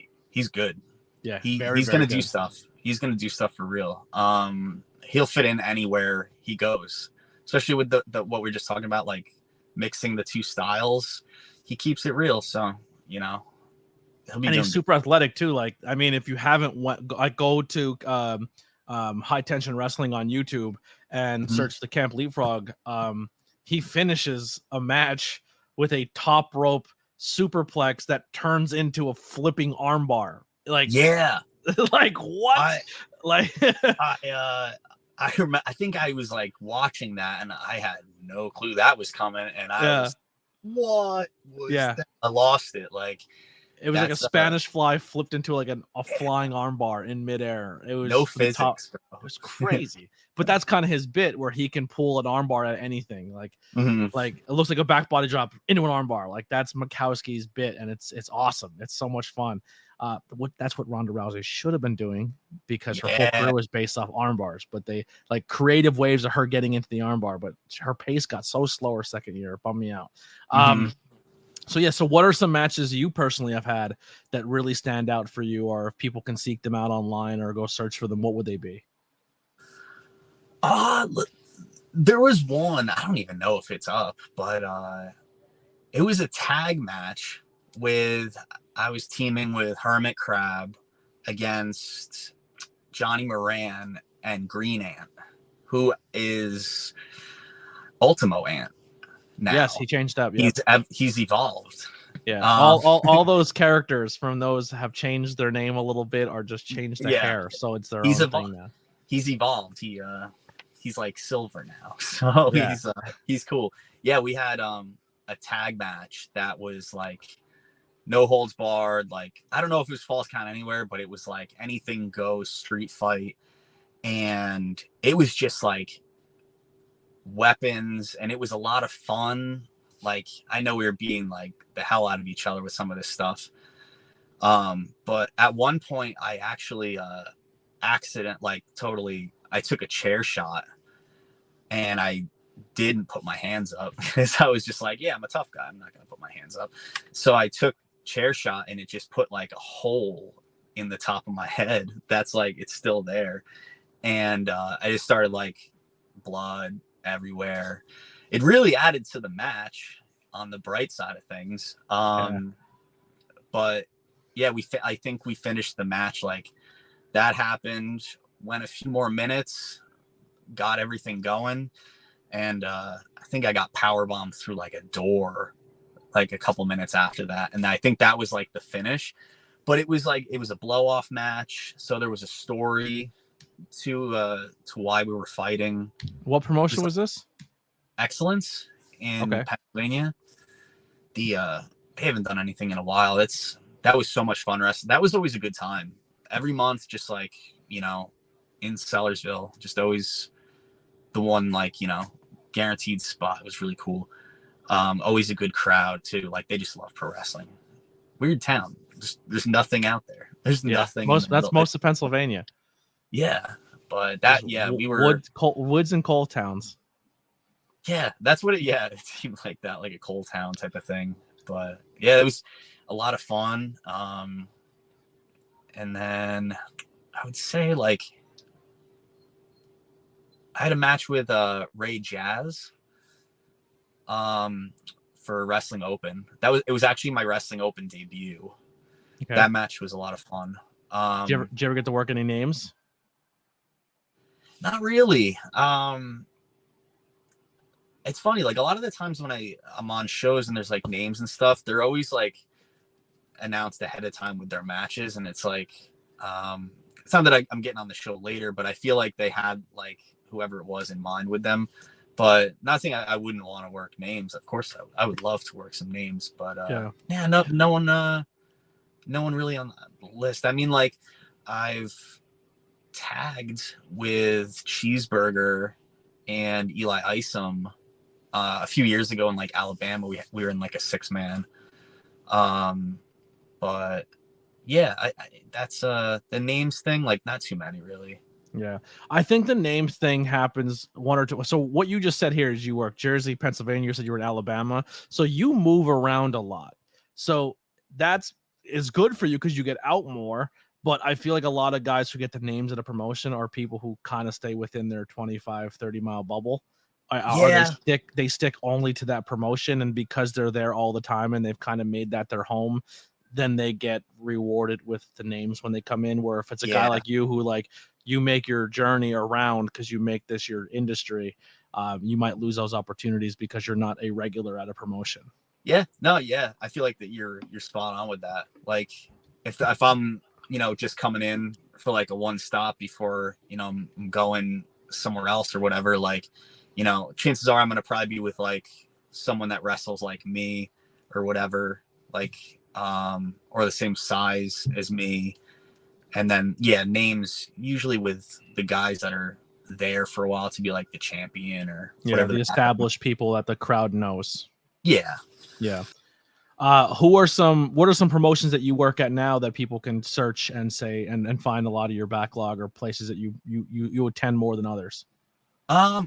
B: good.
A: Yeah.
B: He's going to do stuff. He's going to do stuff for real. He'll fit in anywhere he goes, especially with the what we were just talking about, like mixing the two styles. He keeps it real. So, you know,
A: and he's super athletic too. Like, I mean, if you haven't go to High Tension Wrestling on YouTube, and search the Camp Leapfrog, he finishes a match with a top rope superplex that turns into a flipping armbar. Like,
B: yeah,
A: like what?
B: I think I was like watching that and I had no clue that was coming, and I was, what was that? I lost it. Like,
A: it was like a Spanish fly flipped into like a flying armbar in midair. It was
B: no physics, bro.
A: It was crazy. But that's kind of his bit, where he can pull an armbar at anything. Like, like it looks like a back body drop into an armbar. Like, that's Mikowski's bit, and it's awesome. It's so much fun. That's what Ronda Rousey should have been doing, because her whole career was based off armbars. But they like creative waves of her getting into the armbar, but her pace got so slow her second year. It bummed me out. So what are some matches you personally have had that really stand out for you, or if people can seek them out online or go search for them, what would they be?
B: There was one, I don't even know if it's up, but it was a tag match I was teaming with Hermit Crab against Johnny Moran and Green Ant, who is Ultimo Ant now.
A: Yes, he changed up. Yeah.
B: He's evolved.
A: Yeah, all those characters from those have changed their name a little bit, or just changed the hair, so it's their own thing now.
B: He's evolved. He's like silver now, so he's cool. Yeah, we had a tag match that was like no holds barred. Like, I don't know if it was false count anywhere, but it was like anything goes street fight, and it was just like weapons, and it was a lot of fun. Like, I know we were being like the hell out of each other with some of this stuff, but at one point I actually I took a chair shot, and I didn't put my hands up because I was just like, yeah, I'm a tough guy, I'm not gonna put my hands up. So I took chair shot, and it just put like a hole in the top of my head that's like, it's still there, and I just started like blood everywhere. It really added to the match on the bright side of things. But yeah, I think we finished the match. Like, that happened, went a few more minutes, got everything going, and I think I got powerbombed through like a door like a couple minutes after that, and I think that was like the finish. But it was a blow off match, so there was a story to why we were fighting.
A: What promotion was this?
B: Excellence in Pennsylvania. They haven't done anything in a while. That was so much fun wrestling. That was always a good time. Every month, just like, in Sellersville, just always the one, like, guaranteed spot. It was really cool. Always a good crowd too. Like, they just love pro wrestling. Weird town. There's nothing out there. There's nothing.
A: That's most of Pennsylvania.
B: Yeah, but we were
A: woods and coal towns.
B: Yeah, that's what it seemed like that, like a coal town type of thing. But yeah, it was a lot of fun. And then I would say, like, I had a match with Ray Jazz for Wrestling Open. It was actually my Wrestling Open debut. Okay. That match was a lot of fun.
A: Did you ever get to work any names?
B: Not really. It's funny, like, a lot of the times when I'm on shows and there's like names and stuff, they're always like announced ahead of time with their matches, and it's like, it's not that I'm getting on the show later, but I feel like they had like whoever it was in mind with them. But not saying I wouldn't want to work names. Of course, I would love to work some names, but no one really on the list. I mean, like, I've tagged with Cheeseburger and Eli Isom a few years ago in like Alabama. We were in like a 6-man. But yeah, that's the names thing, like, not too many really.
A: Yeah, I think the names thing happens one or two. So what you just said here is you work Jersey, Pennsylvania. You said you were in Alabama, so you move around a lot. So is good for you because you get out more. But I feel like a lot of guys who get the names at a promotion are people who kind of stay within their 25, 30-mile bubble. Or they stick only to that promotion, and because they're there all the time and they've kind of made that their home, then they get rewarded with the names when they come in. Where if it's a guy like you who like you make your journey around because you make this your industry, you might lose those opportunities because you're not a regular at a promotion.
B: Yeah, no, yeah, I feel like that you're spot on with that. Like if I'm just coming in for like a one stop before I'm going somewhere else or whatever, like chances are I'm gonna probably be with like someone that wrestles like me or whatever, like or the same size as me. And then names usually with the guys that are there for a while to be like the champion or whatever,
A: the established people that the crowd knows.
B: Yeah.
A: What are some promotions that you work at now that people can search and say and find a lot of your backlog, or places that you attend more than others?
B: I've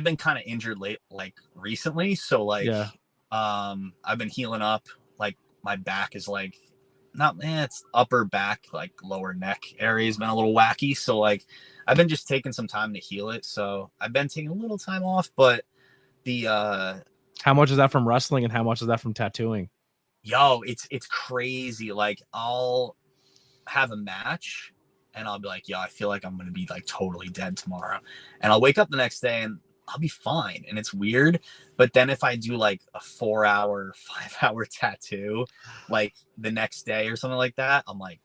B: been kind of injured recently, so I've been healing up. Like my back is like it's upper back, like lower neck area has been a little wacky, so like I've been just taking some time to heal it. So I've been taking a little time off, but
A: how much is that from wrestling and how much is that from tattooing?
B: It's crazy. Like I'll have a match and I'll be like, I feel like I'm going to be like totally dead tomorrow. And I'll wake up the next day and I'll be fine. And it's weird. But then if I do like a 4-hour, 5-hour tattoo, like the next day or something like that, I'm like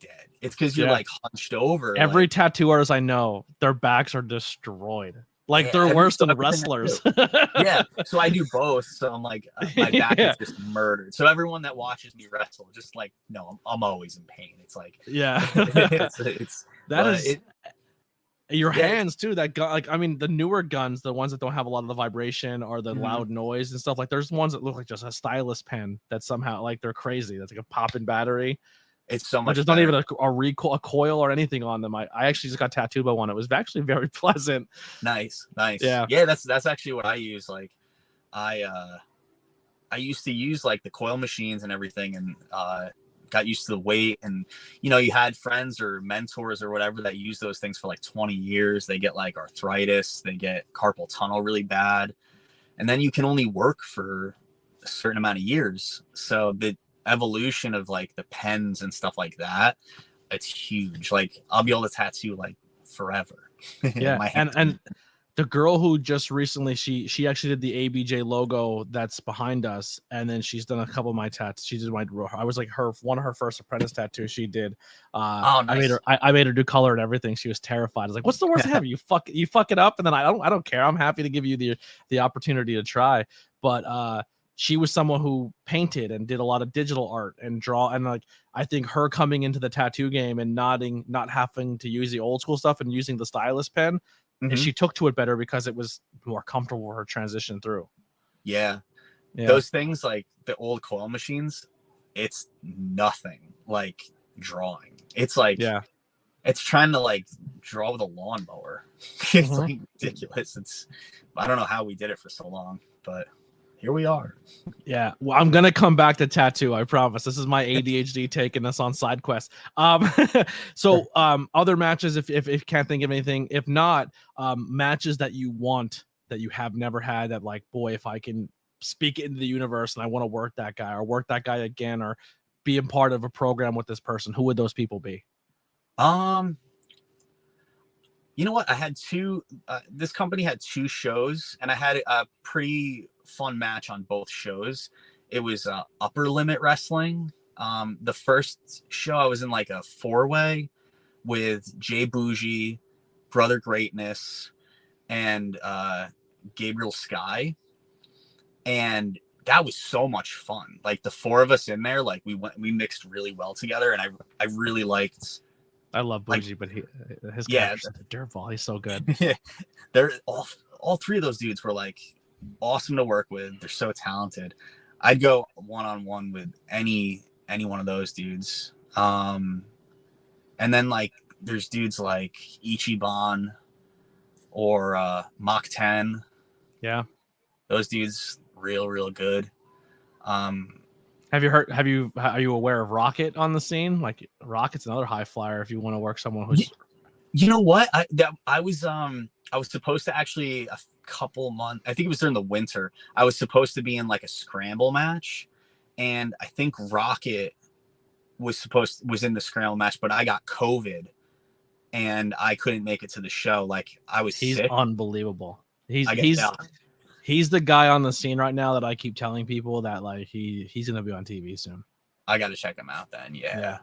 B: dead. It's because you're like hunched over.
A: Every tattoo artist I know, their backs are destroyed. Like they're worse than wrestlers.
B: So I do both. So I'm like, my back is just murdered. So everyone that watches me wrestle, just like, no, I'm always in pain. It's like,
A: your hands too. That gun, like, I mean, the newer guns, the ones that don't have a lot of the vibration or the loud noise and stuff. Like, there's ones that look like just a stylus pen that somehow like they're crazy. That's like a pop-in battery.
B: It's so much.
A: There's not even a coil or anything on them. I actually just got tattooed by one. It was actually very pleasant.
B: Nice.
A: Yeah.
B: That's actually what I use. Like, I used to use like the coil machines and everything, and got used to the weight. And you had friends or mentors or whatever that use those things for like 20 years. They get like arthritis. They get carpal tunnel really bad, and then you can only work for a certain amount of years. So the evolution of like the pens and stuff like that, it's huge. Like I'll be able to tattoo like forever.
A: And the girl who just recently she actually did the ABJ logo that's behind us, and then she's done a couple of my tattoos. She did I was like one of her first apprentice tattoos she did.
B: Nice.
A: I made her do color and everything. She was terrified. I was like, what's the worst ever? You fuck it up, and then I don't care. I'm happy to give you the opportunity to try. But she was someone who painted and did a lot of digital art and draw. And like, I think her coming into the tattoo game and not having to use the old school stuff and using the stylus pen, and she took to it better because it was more comfortable for her transition through.
B: Yeah. Those things, like the old coil machines, it's nothing like drawing. It's like, it's trying to like draw with a lawnmower. It's like ridiculous. I don't know how we did it for so long, but here we are.
A: Yeah, well, I'm gonna come back to tattoo. I promise. This is my ADHD taking us on side quests. So other matches, if you can't think of anything, if not, matches that you want that you have never had. That like, boy, if I can speak it into the universe and I want to work that guy or work that guy again or be a part of a program with this person, who would those people be?
B: You know what? I had this company had 2 shows, and I had a pretty fun match on both shows. It was upper limit wrestling. The first show I was in like a 4-way with Jay Bougie, Brother Greatness, and Gabriel Sky. And that was so much fun. Like the 4 of us in there, like we mixed really well together, and I really liked.
A: I love Bougie, but his character's a dirtball. He's so good.
B: They're all 3 of those dudes were like awesome to work with. They're so talented. I'd go one-on-one with any one of those dudes. And then like there's dudes like Ichiban or Mach 10.
A: Yeah,
B: those dudes real good.
A: Are you aware of Rocket on the scene? Like Rocket's another high flyer if you want to work someone who's.
B: You know what? I was supposed to actually a couple months. I think it was during the winter. I was supposed to be in like a scramble match, and I think Rocket was in the scramble match, but I got COVID and I couldn't make it to the show. Like I was
A: He's
B: sick.
A: unbelievable. He's
B: I get,
A: he's
B: yeah,
A: he's the guy on the scene right now that I keep telling people that like he's gonna be on TV soon.
B: I got to check him out then.
A: Yeah.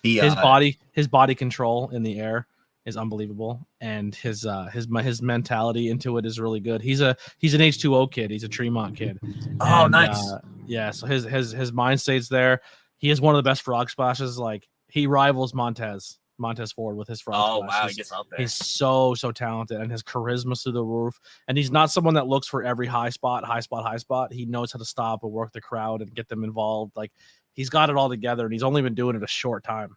B: The,
A: His body control in the air is unbelievable, and his mentality into it is really good. He's an H2O kid. He's a Tremont kid.
B: Oh,
A: And,
B: nice.
A: Yeah. So his mind state's there. He is one of the best frog splashes. Like he rivals Montez Ford with his frog
B: Oh,
A: splashes.
B: wow. He gets up there.
A: He's so talented, and his charisma's through the roof. And he's not someone that looks for every high spot. He knows how to stop and work the crowd and get them involved. Like he's got it all together, and he's only been doing it a short time.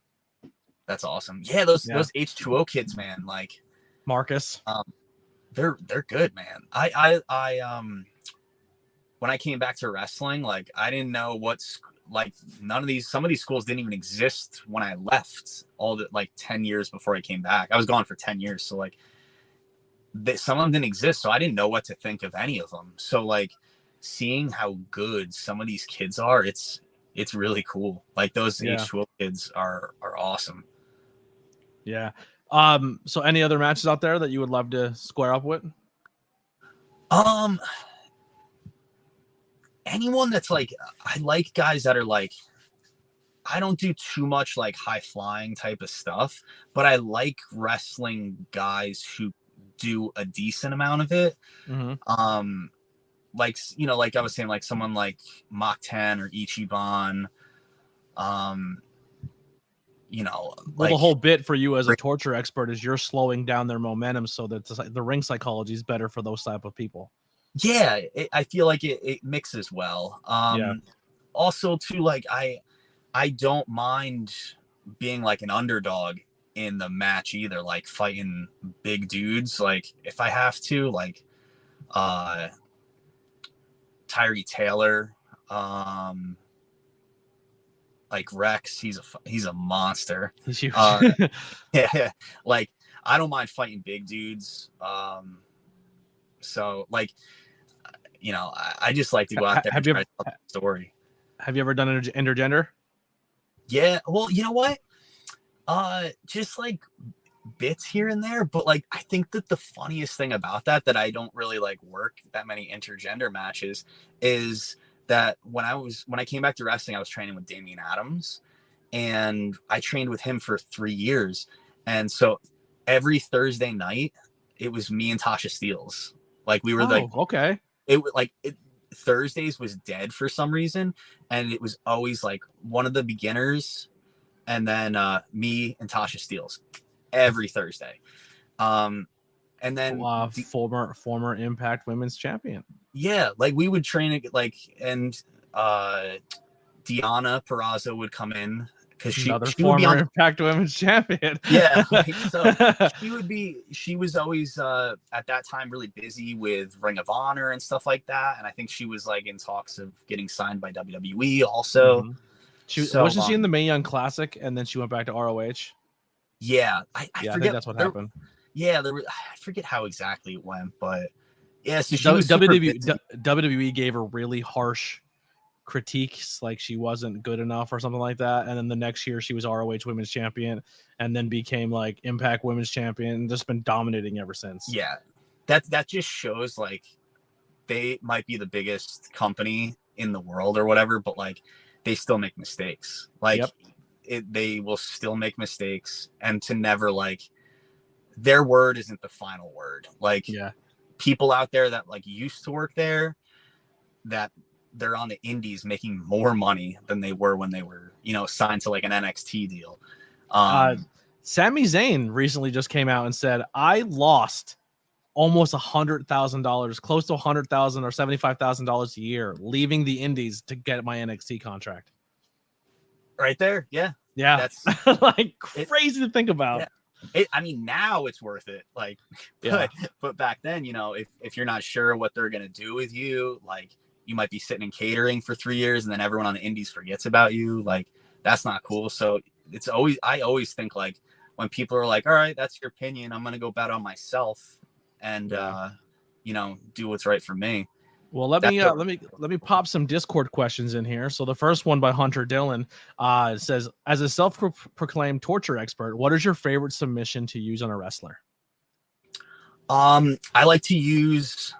B: That's awesome. Yeah, those H2O kids, man. Like
A: Marcus,
B: they're good, man. I when I came back to wrestling, like I didn't know what's like some of these schools didn't even exist when I left. All the like 10 years before I came back, I was gone for 10 years. So like some of them didn't exist, so I didn't know what to think of any of them. So like seeing how good some of these kids are, it's really cool. Like those H2O kids are awesome.
A: Yeah. So any other matches out there that you would love to square up with?
B: Anyone that's like, I like guys that are like, I don't do too much like high flying type of stuff, but I like wrestling guys who do a decent amount of it.
A: Mm-hmm.
B: Like, you know, like I was saying, like someone like Mach 10 or Ichiban, you know,
A: well, the whole bit for you as a torture expert is you're slowing down their momentum so that the ring psychology is better for those type of people.
B: Yeah, I feel like it mixes well. Also, too, like I don't mind being like an underdog in the match either. Like fighting big dudes, like if I have to, like Tyree Taylor, like Rex, he's a monster.
A: He's huge.
B: Yeah, like I don't mind fighting big dudes. So like, you know, I just like to go out there and try to tell the story.
A: Have you ever done an intergender?
B: Yeah, well, you know what? Just like bits here and there, but like I think that the funniest thing about that I don't really like work that many intergender matches is that when I came back to wrestling, I was training with Damian Adams, and I trained with him for 3 years. And so every Thursday night, it was me and Tasha Steelz. Like we were
A: okay.
B: Thursdays was dead for some reason, and it was always like one of the beginners, and then me and Tasha Steelz every Thursday. And then
A: former Impact Women's Champion.
B: Yeah, like we would train it like, and Deanna Purrazzo would come in because she
A: former
B: would be on
A: Impact Women's Champion.
B: Yeah, like, so she was always at that time really busy with Ring of Honor and stuff like that, and I think she was like in talks of getting signed by WWE also.
A: Mm-hmm. Wasn't she in the Mae Young Classic and then she went back to ROH?
B: Yeah, I
A: forget,
B: I
A: think that's what happened.
B: Yeah, I forget how exactly it went, but yeah, so she
A: WWE gave her really harsh critiques, like she wasn't good enough or something like that. And then the next year she was ROH Women's Champion and then became like Impact Women's Champion and just been dominating ever since.
B: Yeah, that just shows like they might be the biggest company in the world or whatever, but like they still make mistakes. Like they will still make mistakes, and to never like their word isn't the final word. Like people out there that like used to work there, that they're on the indies making more money than they were when they were, you know, signed to like an NXT deal.
A: Sami Zayn recently just came out and said, I lost almost $100,000, close to $100,000 or $75,000 a year leaving the indies to get my NXT contract.
B: Right there. Yeah.
A: That's like crazy to think about.
B: Yeah. I mean, now it's worth it. Like, but back then, you know, if you're not sure what they're going to do with you, like you might be sitting in catering for 3 years and then everyone on the indies forgets about you. Like, that's not cool. So I always think like when people are like, all right, that's your opinion, I'm going to go bet on myself and, you know, do what's right for me.
A: Well, let me pop some Discord questions in here. So the first one by Hunter Dillon says, as a self-proclaimed torture expert, what is your favorite submission to use on a wrestler?
B: I like to use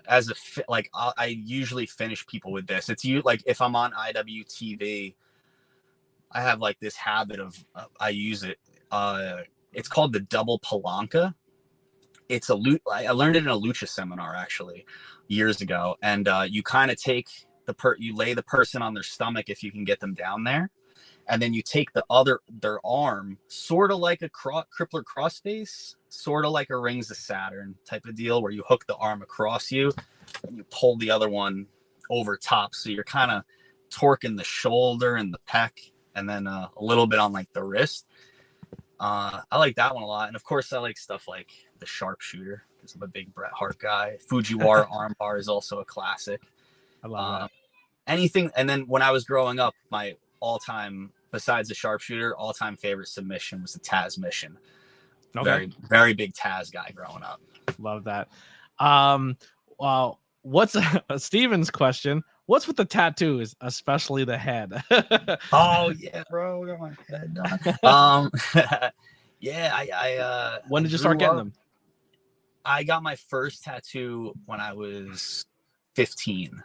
B: I usually finish people with this. It's like if I'm on IWTV, I have like this habit of I use it. It's called the double palanca. It's I learned it in a lucha seminar actually years ago, and you kind of take you lay the person on their stomach if you can get them down there, and then you take their arm, sort of like a crippler crossface, sort of like a Rings of Saturn type of deal, where you hook the arm across you and you pull the other one over top, so you're kind of torquing the shoulder and the pec, and then a little bit on like the wrist. I like that one a lot, and of course I like stuff like the sharpshooter because I'm a big Bret Hart guy. Fujiwara armbar is also a classic.
A: I love that.
B: Anything, and then when I was growing up, my all-time, besides the sharpshooter, all-time favorite submission was the Taz mission. Okay. Very, very big Taz guy growing up.
A: Love that. Well, what's Steven's question? What's with the tattoos, especially the head?
B: Oh yeah, bro, I got my head done. Yeah, I
A: when did you start getting them?
B: I got my first tattoo when I was 15.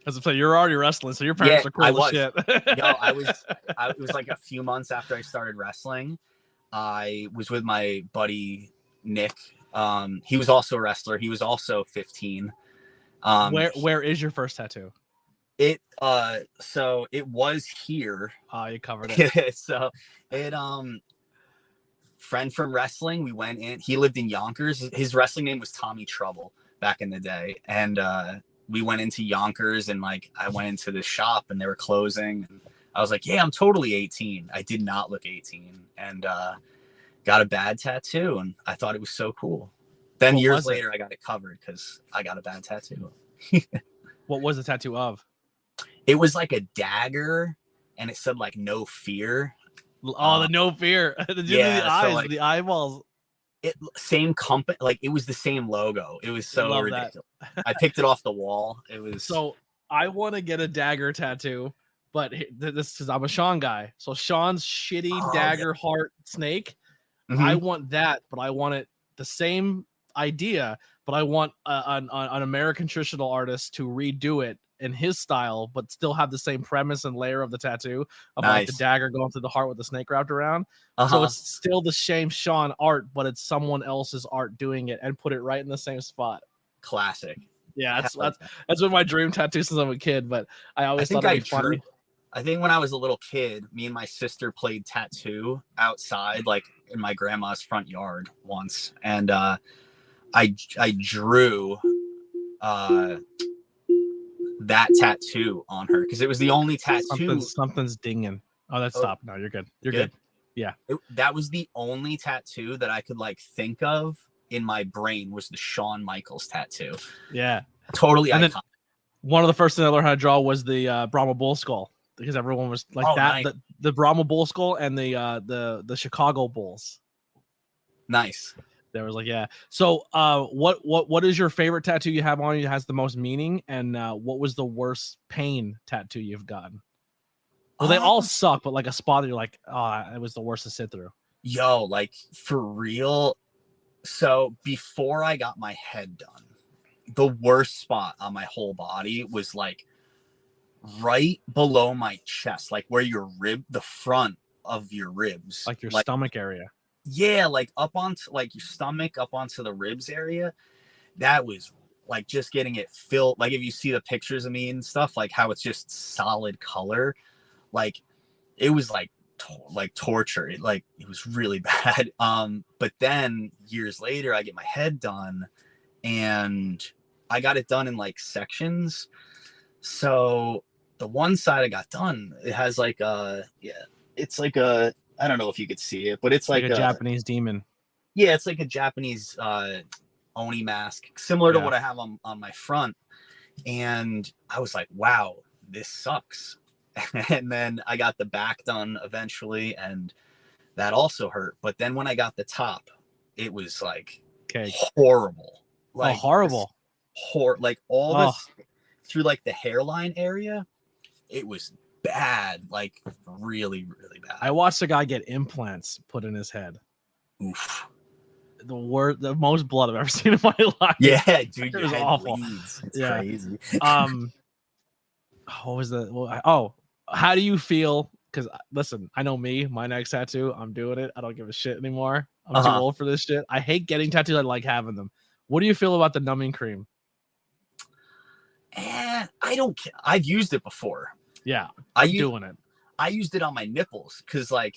A: As I say, you're already wrestling, so your parents are cool as shit.
B: Yo, it was like a few months after I started wrestling. I was with my buddy Nick. He was also a wrestler. He was also 15.
A: Where is your first tattoo?
B: So it was here.
A: Oh, you covered it.
B: So it friend from wrestling, we went in. He lived in Yonkers. His wrestling name was Tommy Trouble back in the day, and we went into Yonkers, and like I went into the shop and they were closing, and I was like, yeah, I'm totally 18. I did not look 18, and got a bad tattoo, and I thought it was so cool. Then years later I got it covered because I got a bad tattoo.
A: What was the tattoo of?
B: It was like a dagger, and it said like no fear.
A: Oh, the no fear. The eyes, so like, the eyeballs.
B: Same company, like it was the same logo. It was so ridiculous. I picked it off the wall. It was
A: so. I want to get a dagger tattoo, but this is I'm a Sean guy. So Sean's shitty dagger heart snake. Mm-hmm. I want that, but I want it the same idea, but I want an American traditional artist to redo it in his style, but still have the same premise and layer of the tattoo of like the dagger going through the heart with the snake wrapped around. So it's still the same Sean art, but it's someone else's art doing it and put it right in the same spot.
B: Classic.
A: Yeah, that's been my dream tattoo since I'm a kid, but I always thought it'd be funny.
B: I think when I was a little kid, me and my sister played tattoo outside, like in my grandma's front yard once, and I drew that tattoo on her because it was the only tattoo.
A: Something's dinging. Oh, that's stopped. No, you're good. You're good. Yeah.
B: That was the only tattoo that I could like think of in my brain was the Shawn Michaels tattoo.
A: Yeah.
B: Totally iconic.
A: One of the first things I learned how to draw was the Brahma bull skull because everyone was like that. Nice. The Brahma bull skull and the Chicago Bulls.
B: Nice.
A: There was like, yeah. So what is your favorite tattoo you have on you that has the most meaning? And what was the worst pain tattoo you've gotten? Well, they all suck, but like a spot that you're like, oh, it was the worst to sit through.
B: Yo, like for real. So before I got my head done, the worst spot on my whole body was like right below my chest, like where your the front of your ribs.
A: Like your stomach area.
B: Yeah, like up onto like your stomach, up onto the ribs area. That was like just getting it filled. Like if you see the pictures of me and stuff, like how it's just solid color, like it was like torture. It was really bad. But then years later, I get my head done, and I got it done in like sections. So the one side I got done, it has like it's like a. I don't know if you could see it, but it's like
A: a Japanese demon.
B: Yeah, it's like a Japanese Oni mask, similar to what I have on my front. And I was like, wow, this sucks. And then I got the back done eventually, and that also hurt. But then when I got the top, it was like horrible. Like
A: horrible.
B: like all
A: Oh,
B: this through like the hairline area. It was bad, like really, really bad.
A: I watched a guy get implants put in his head.
B: Oof.
A: The most blood I've ever seen in my life.
B: Yeah, dude,
A: It
B: your
A: was
B: head
A: awful.
B: bleeds. It's
A: Yeah.
B: crazy.
A: What was the? Well, how do you feel? Because listen, I know me, my next tattoo, I'm doing it. I don't give a shit anymore. I'm too old for this shit. I hate getting tattoos. I like having them. What do you feel about the numbing cream?
B: I don't care. I've used it before.
A: Yeah, I'm doing it.
B: I used it on my nipples because like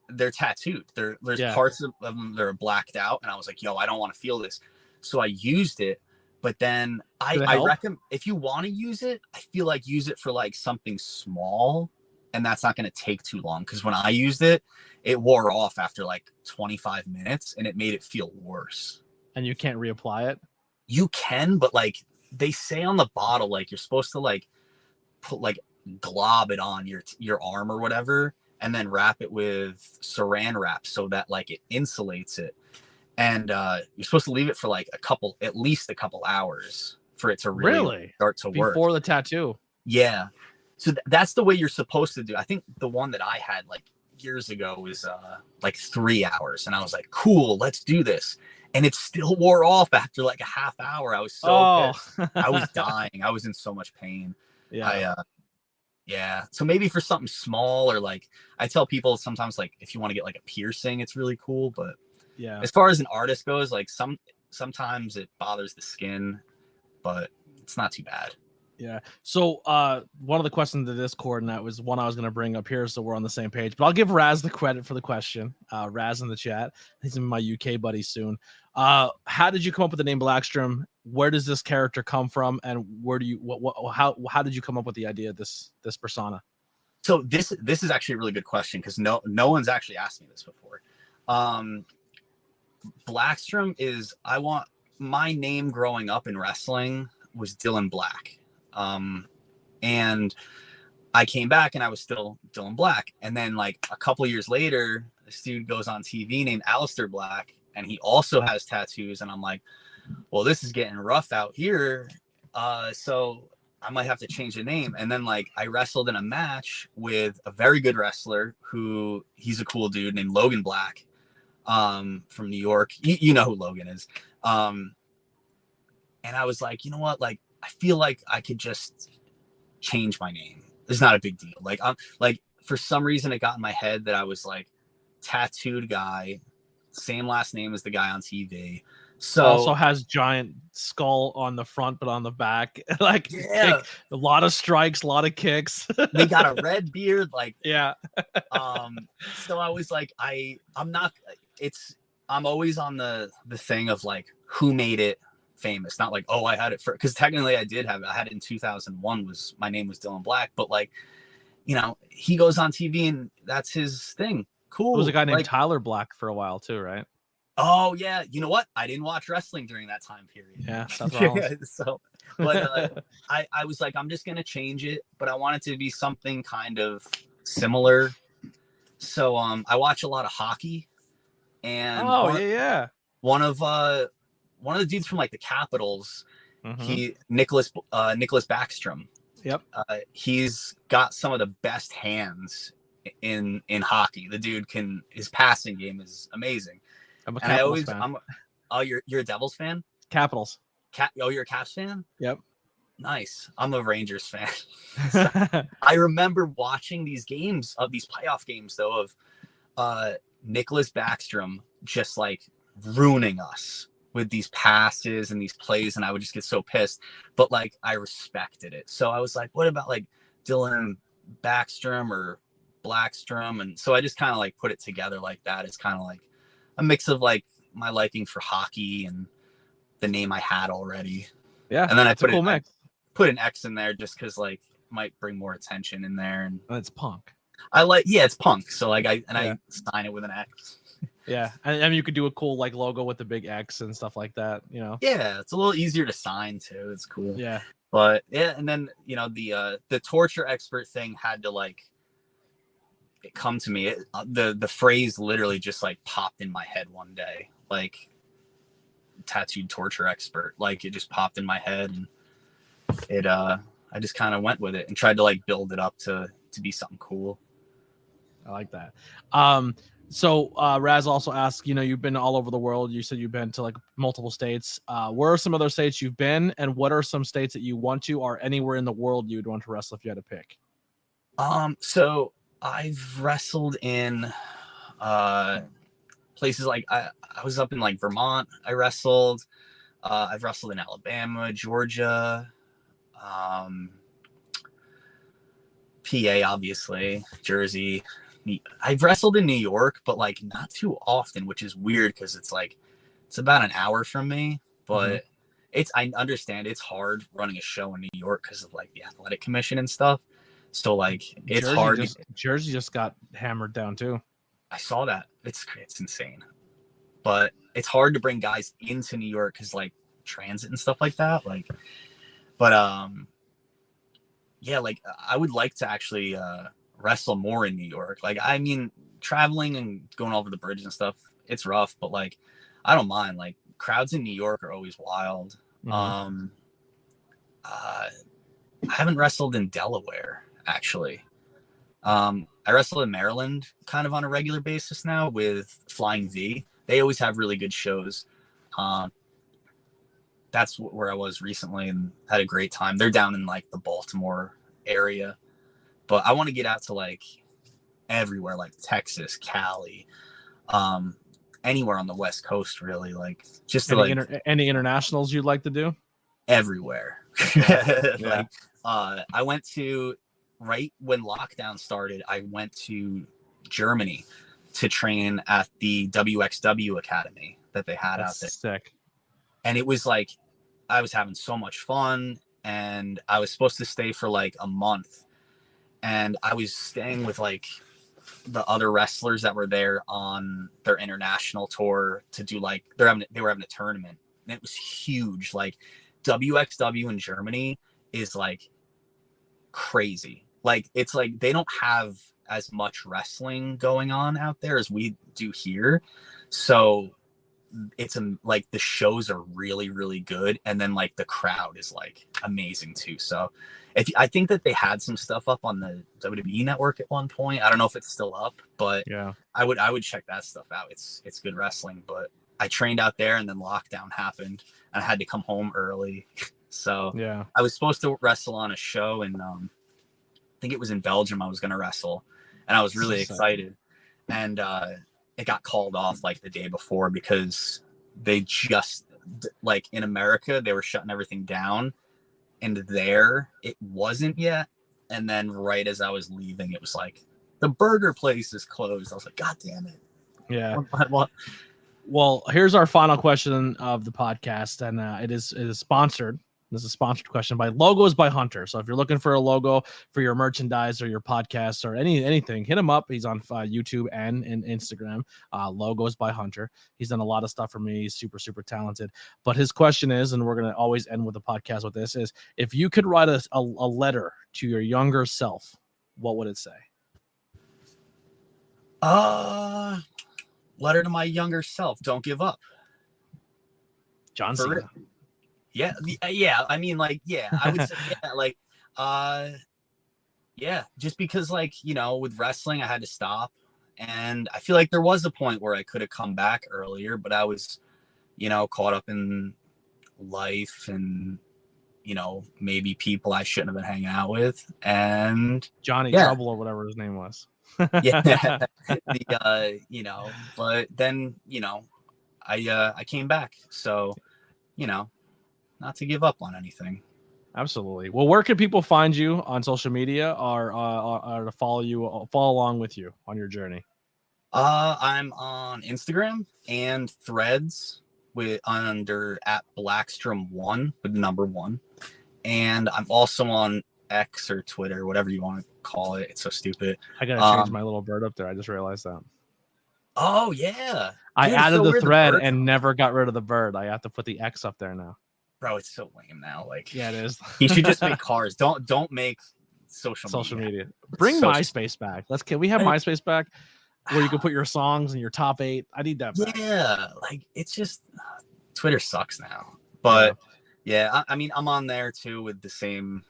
B: they're tattooed. There's parts of them that are blacked out, and I was like, yo, I don't want to feel this. So I used it, but then I recommend if you want to use it, I feel like use it for like something small, and that's not going to take too long. Because when I used it, it wore off after like 25 minutes, and it made it feel worse.
A: And you can't reapply it?
B: You can, but like they say on the bottle, like you're supposed to like put like glob it on your arm or whatever, and then wrap it with saran wrap so that like it insulates it. And you're supposed to leave it for like at least a couple hours for it to really start to work
A: before the tattoo.
B: Yeah. So that's the way you're supposed to do. I think the one that I had like years ago was like 3 hours, and I was like, cool, let's do this. And it still wore off after like a half hour. I was so pissed. I was dying. I was in so much pain.
A: Yeah.
B: Yeah. So maybe for something small, or like I tell people sometimes, like if you want to get like a piercing, it's really cool. But
A: yeah,
B: as far as an artist goes, like sometimes it bothers the skin, but it's not too bad.
A: Yeah. So one of the questions in the Discord, and that was one I was going to bring up here, so we're on the same page. But I'll give Raz the credit for the question. Raz in the chat. He's my UK buddy soon. How did you come up with the name Blaxstorm? Where does this character come from, and where do you how did you come up with the idea of this persona?
B: So this is actually a really good question, because no one's actually asked me this before. Blaxstorm is my name growing up in wrestling was Dylan Black. And I came back and I was still Dylan Black. And then like a couple years later, this dude goes on TV named Aleister Black, and he also has tattoos. And I'm like, well, this is getting rough out here. So I might have to change the name. And then like I wrestled in a match with a very good wrestler he's a cool dude named Logan Black, from New York. You know who Logan is. And I was like, you know what? Like, I feel like I could just change my name. It's not a big deal. Like, I'm like, for some reason it got in my head that I was like tattooed guy, same last name as the guy on TV. So
A: also has giant skull on the front, but on the back, like, like a lot of strikes, a lot of kicks.
B: They got a red beard, like,
A: yeah.
B: So I was like, I'm always on the thing of like, who made it famous? Not like, oh, I had it for, because technically I did have it. I had it in 2001. My name was Dylan Black, but like, you know, he goes on TV and that's his thing. Cool.
A: There was a guy named Tyler Black for a while too, right?
B: Oh yeah, you know what? I didn't watch wrestling during that time period.
A: Yeah, that's right.
B: So, but I was like, I'm just gonna change it, but I want it to be something kind of similar. So I watch a lot of hockey, and one of the dudes from like the Capitals, Nicholas Backstrom.
A: Yep.
B: He's got some of the best hands in hockey. The dude his passing game is amazing.
A: I'm a Capitals fan.
B: You're a Devils fan?
A: Capitals.
B: You're a Caps fan?
A: Yep.
B: Nice. I'm a Rangers fan. So, I remember watching these playoff games though, of Nicholas Backstrom just like ruining us with these passes and these plays, and I would just get so pissed. But like I respected it. So I was like, what about like Dylan Backstrom or Blaxstorm? And so I just kind of like put it together like that. It's kind of like a mix of like my liking for hockey and the name I had already.
A: Yeah.
B: And then I put an X in there just because like might bring more attention in there. And
A: it's punk.
B: It's punk. So like I sign it with an X.
A: Yeah. And I mean, you could do a cool like logo with the big X and stuff like that, you know?
B: Yeah. It's a little easier to sign too. It's cool.
A: Yeah.
B: But yeah. And then, you know, the torture expert thing had to like, it come to me. The phrase literally just like popped in my head one day. Like tattooed torture expert. Like, it just popped in my head, and I just kind of went with it and tried to like build it up to be something cool.
A: I like that. So Raz also asked, you've been all over the world. You said you've been to like multiple states. Where are some other states you've been, and what are some states that you want to, or anywhere in the world you'd want to wrestle if you had to pick?
B: So I've wrestled in places like I was up in like Vermont. I wrestled. I've wrestled in Alabama, Georgia, PA, obviously, Jersey. I've wrestled in New York, but like not too often, which is weird because it's about an hour from me. But I understand it's hard running a show in New York because of like the athletic commission and stuff. So like it's hard.
A: Jersey just got hammered down too.
B: I saw that. It's insane. But it's hard to bring guys into New York because like transit and stuff like that. Like, but yeah, like I would like to actually wrestle more in New York. Like, I mean, traveling and going over the bridge and stuff, it's rough, but like I don't mind. Like, crowds in New York are always wild. I haven't wrestled in Delaware, actually. I wrestle in Maryland kind of on a regular basis now with Flying V. They always have really good shows. That's where I was recently and had a great time. They're down in like the Baltimore area, but I want to get out to like everywhere, like Texas, Cali, anywhere on the West Coast, really. Like, just to
A: any internationals you'd like to do?
B: Everywhere.
A: Yeah.
B: Like, I went to, right when lockdown started, I went to Germany to train at the WXW Academy that they had out there.
A: Sick.
B: And it was like, I was having so much fun, and I was supposed to stay for like a month, and I was staying with like the other wrestlers that were there on their international tour to do like, they were having a tournament, and it was huge. Like, WXW in Germany is like crazy. Like, it's like they don't have as much wrestling going on out there as we do here. So it's like the shows are really, really good. And then like the crowd is like amazing too. So I think that they had some stuff up on the WWE network at one point. I don't know if it's still up, but yeah, I would check that stuff out. It's good wrestling. But I trained out there, and then lockdown happened, and I had to come home early. So yeah, I was supposed to wrestle on a show, and I think it was in Belgium. I was going to wrestle, and I was really excited. And it got called off like the day before because they just, like, in America, they were shutting everything down, and there it wasn't yet. And then right as I was leaving, it was like, the burger place is closed. I was like, God damn it.
A: Yeah. Well, here's our final question of the podcast, and it is sponsored. This is a sponsored question by Logos by Hunter. So if you're looking for a logo for your merchandise or your podcast or anything, hit him up. He's on YouTube and Instagram. Logos by Hunter. He's done a lot of stuff for me. He's super, super talented. But his question is, and we're going to always end with the podcast with this, is if you could write a letter to your younger self, what would it say?
B: Letter to my younger self. Don't give up.
A: John Cena.
B: Yeah. I mean, like, yeah, I would say, yeah, like, yeah, just because, like, you know, with wrestling, I had to stop, and I feel like there was a point where I could have come back earlier, but I was, you know, caught up in life and, you know, maybe people I shouldn't have been hanging out with, and
A: Johnny Trouble or whatever his name was.
B: Yeah, you know, but then, you know, I came back, so, you know, not to give up on anything.
A: Absolutely. Well, where can people find you on social media or to follow along with you on your journey?
B: I'm on Instagram and Threads under @Blaxstorm1 with the number 1. And I'm also on X or Twitter, whatever you want to call it. It's so stupid.
A: I gotta change my little bird up there. I just realized that.
B: Oh yeah.
A: I added the thread and never got rid of the bird. I have to put the X up there now.
B: Bro, it's so lame now. Like,
A: yeah, it is.
B: He should just make cars. Don't make social media.
A: Bring MySpace back. Can we have MySpace back where you can put your songs and your top 8? I need that back.
B: Yeah, like, it's just Twitter sucks now. But yeah, I mean, I'm on there too with the same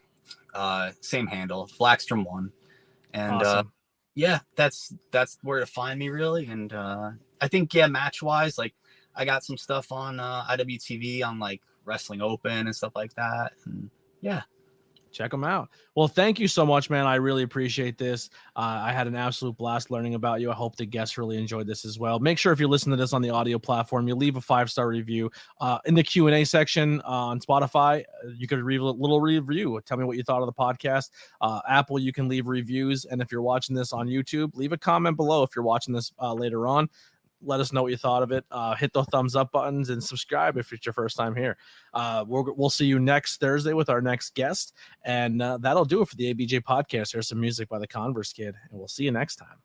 B: handle, Blaxstorm 1. And
A: Awesome.
B: yeah, that's where to find me really. And I think match wise, like I got some stuff on IWTV on like Wrestling Open and stuff like that. And yeah.
A: Check them out. Well, thank you so much, man. I really appreciate this. I had an absolute blast learning about you. I hope the guests really enjoyed this as well. Make sure if you listen to this on the audio platform, you leave a 5-star review in the Q&A section on Spotify. You could leave a little review. Tell me what you thought of the podcast. Apple, you can leave reviews. And if you're watching this on YouTube, leave a comment below if you're watching this later on. Let us know what you thought of it. Hit the thumbs up buttons and subscribe if it's your first time here. We'll see you next Thursday with our next guest. And that'll do it for the ABJ podcast. Here's some music by the Converse Kid. And we'll see you next time.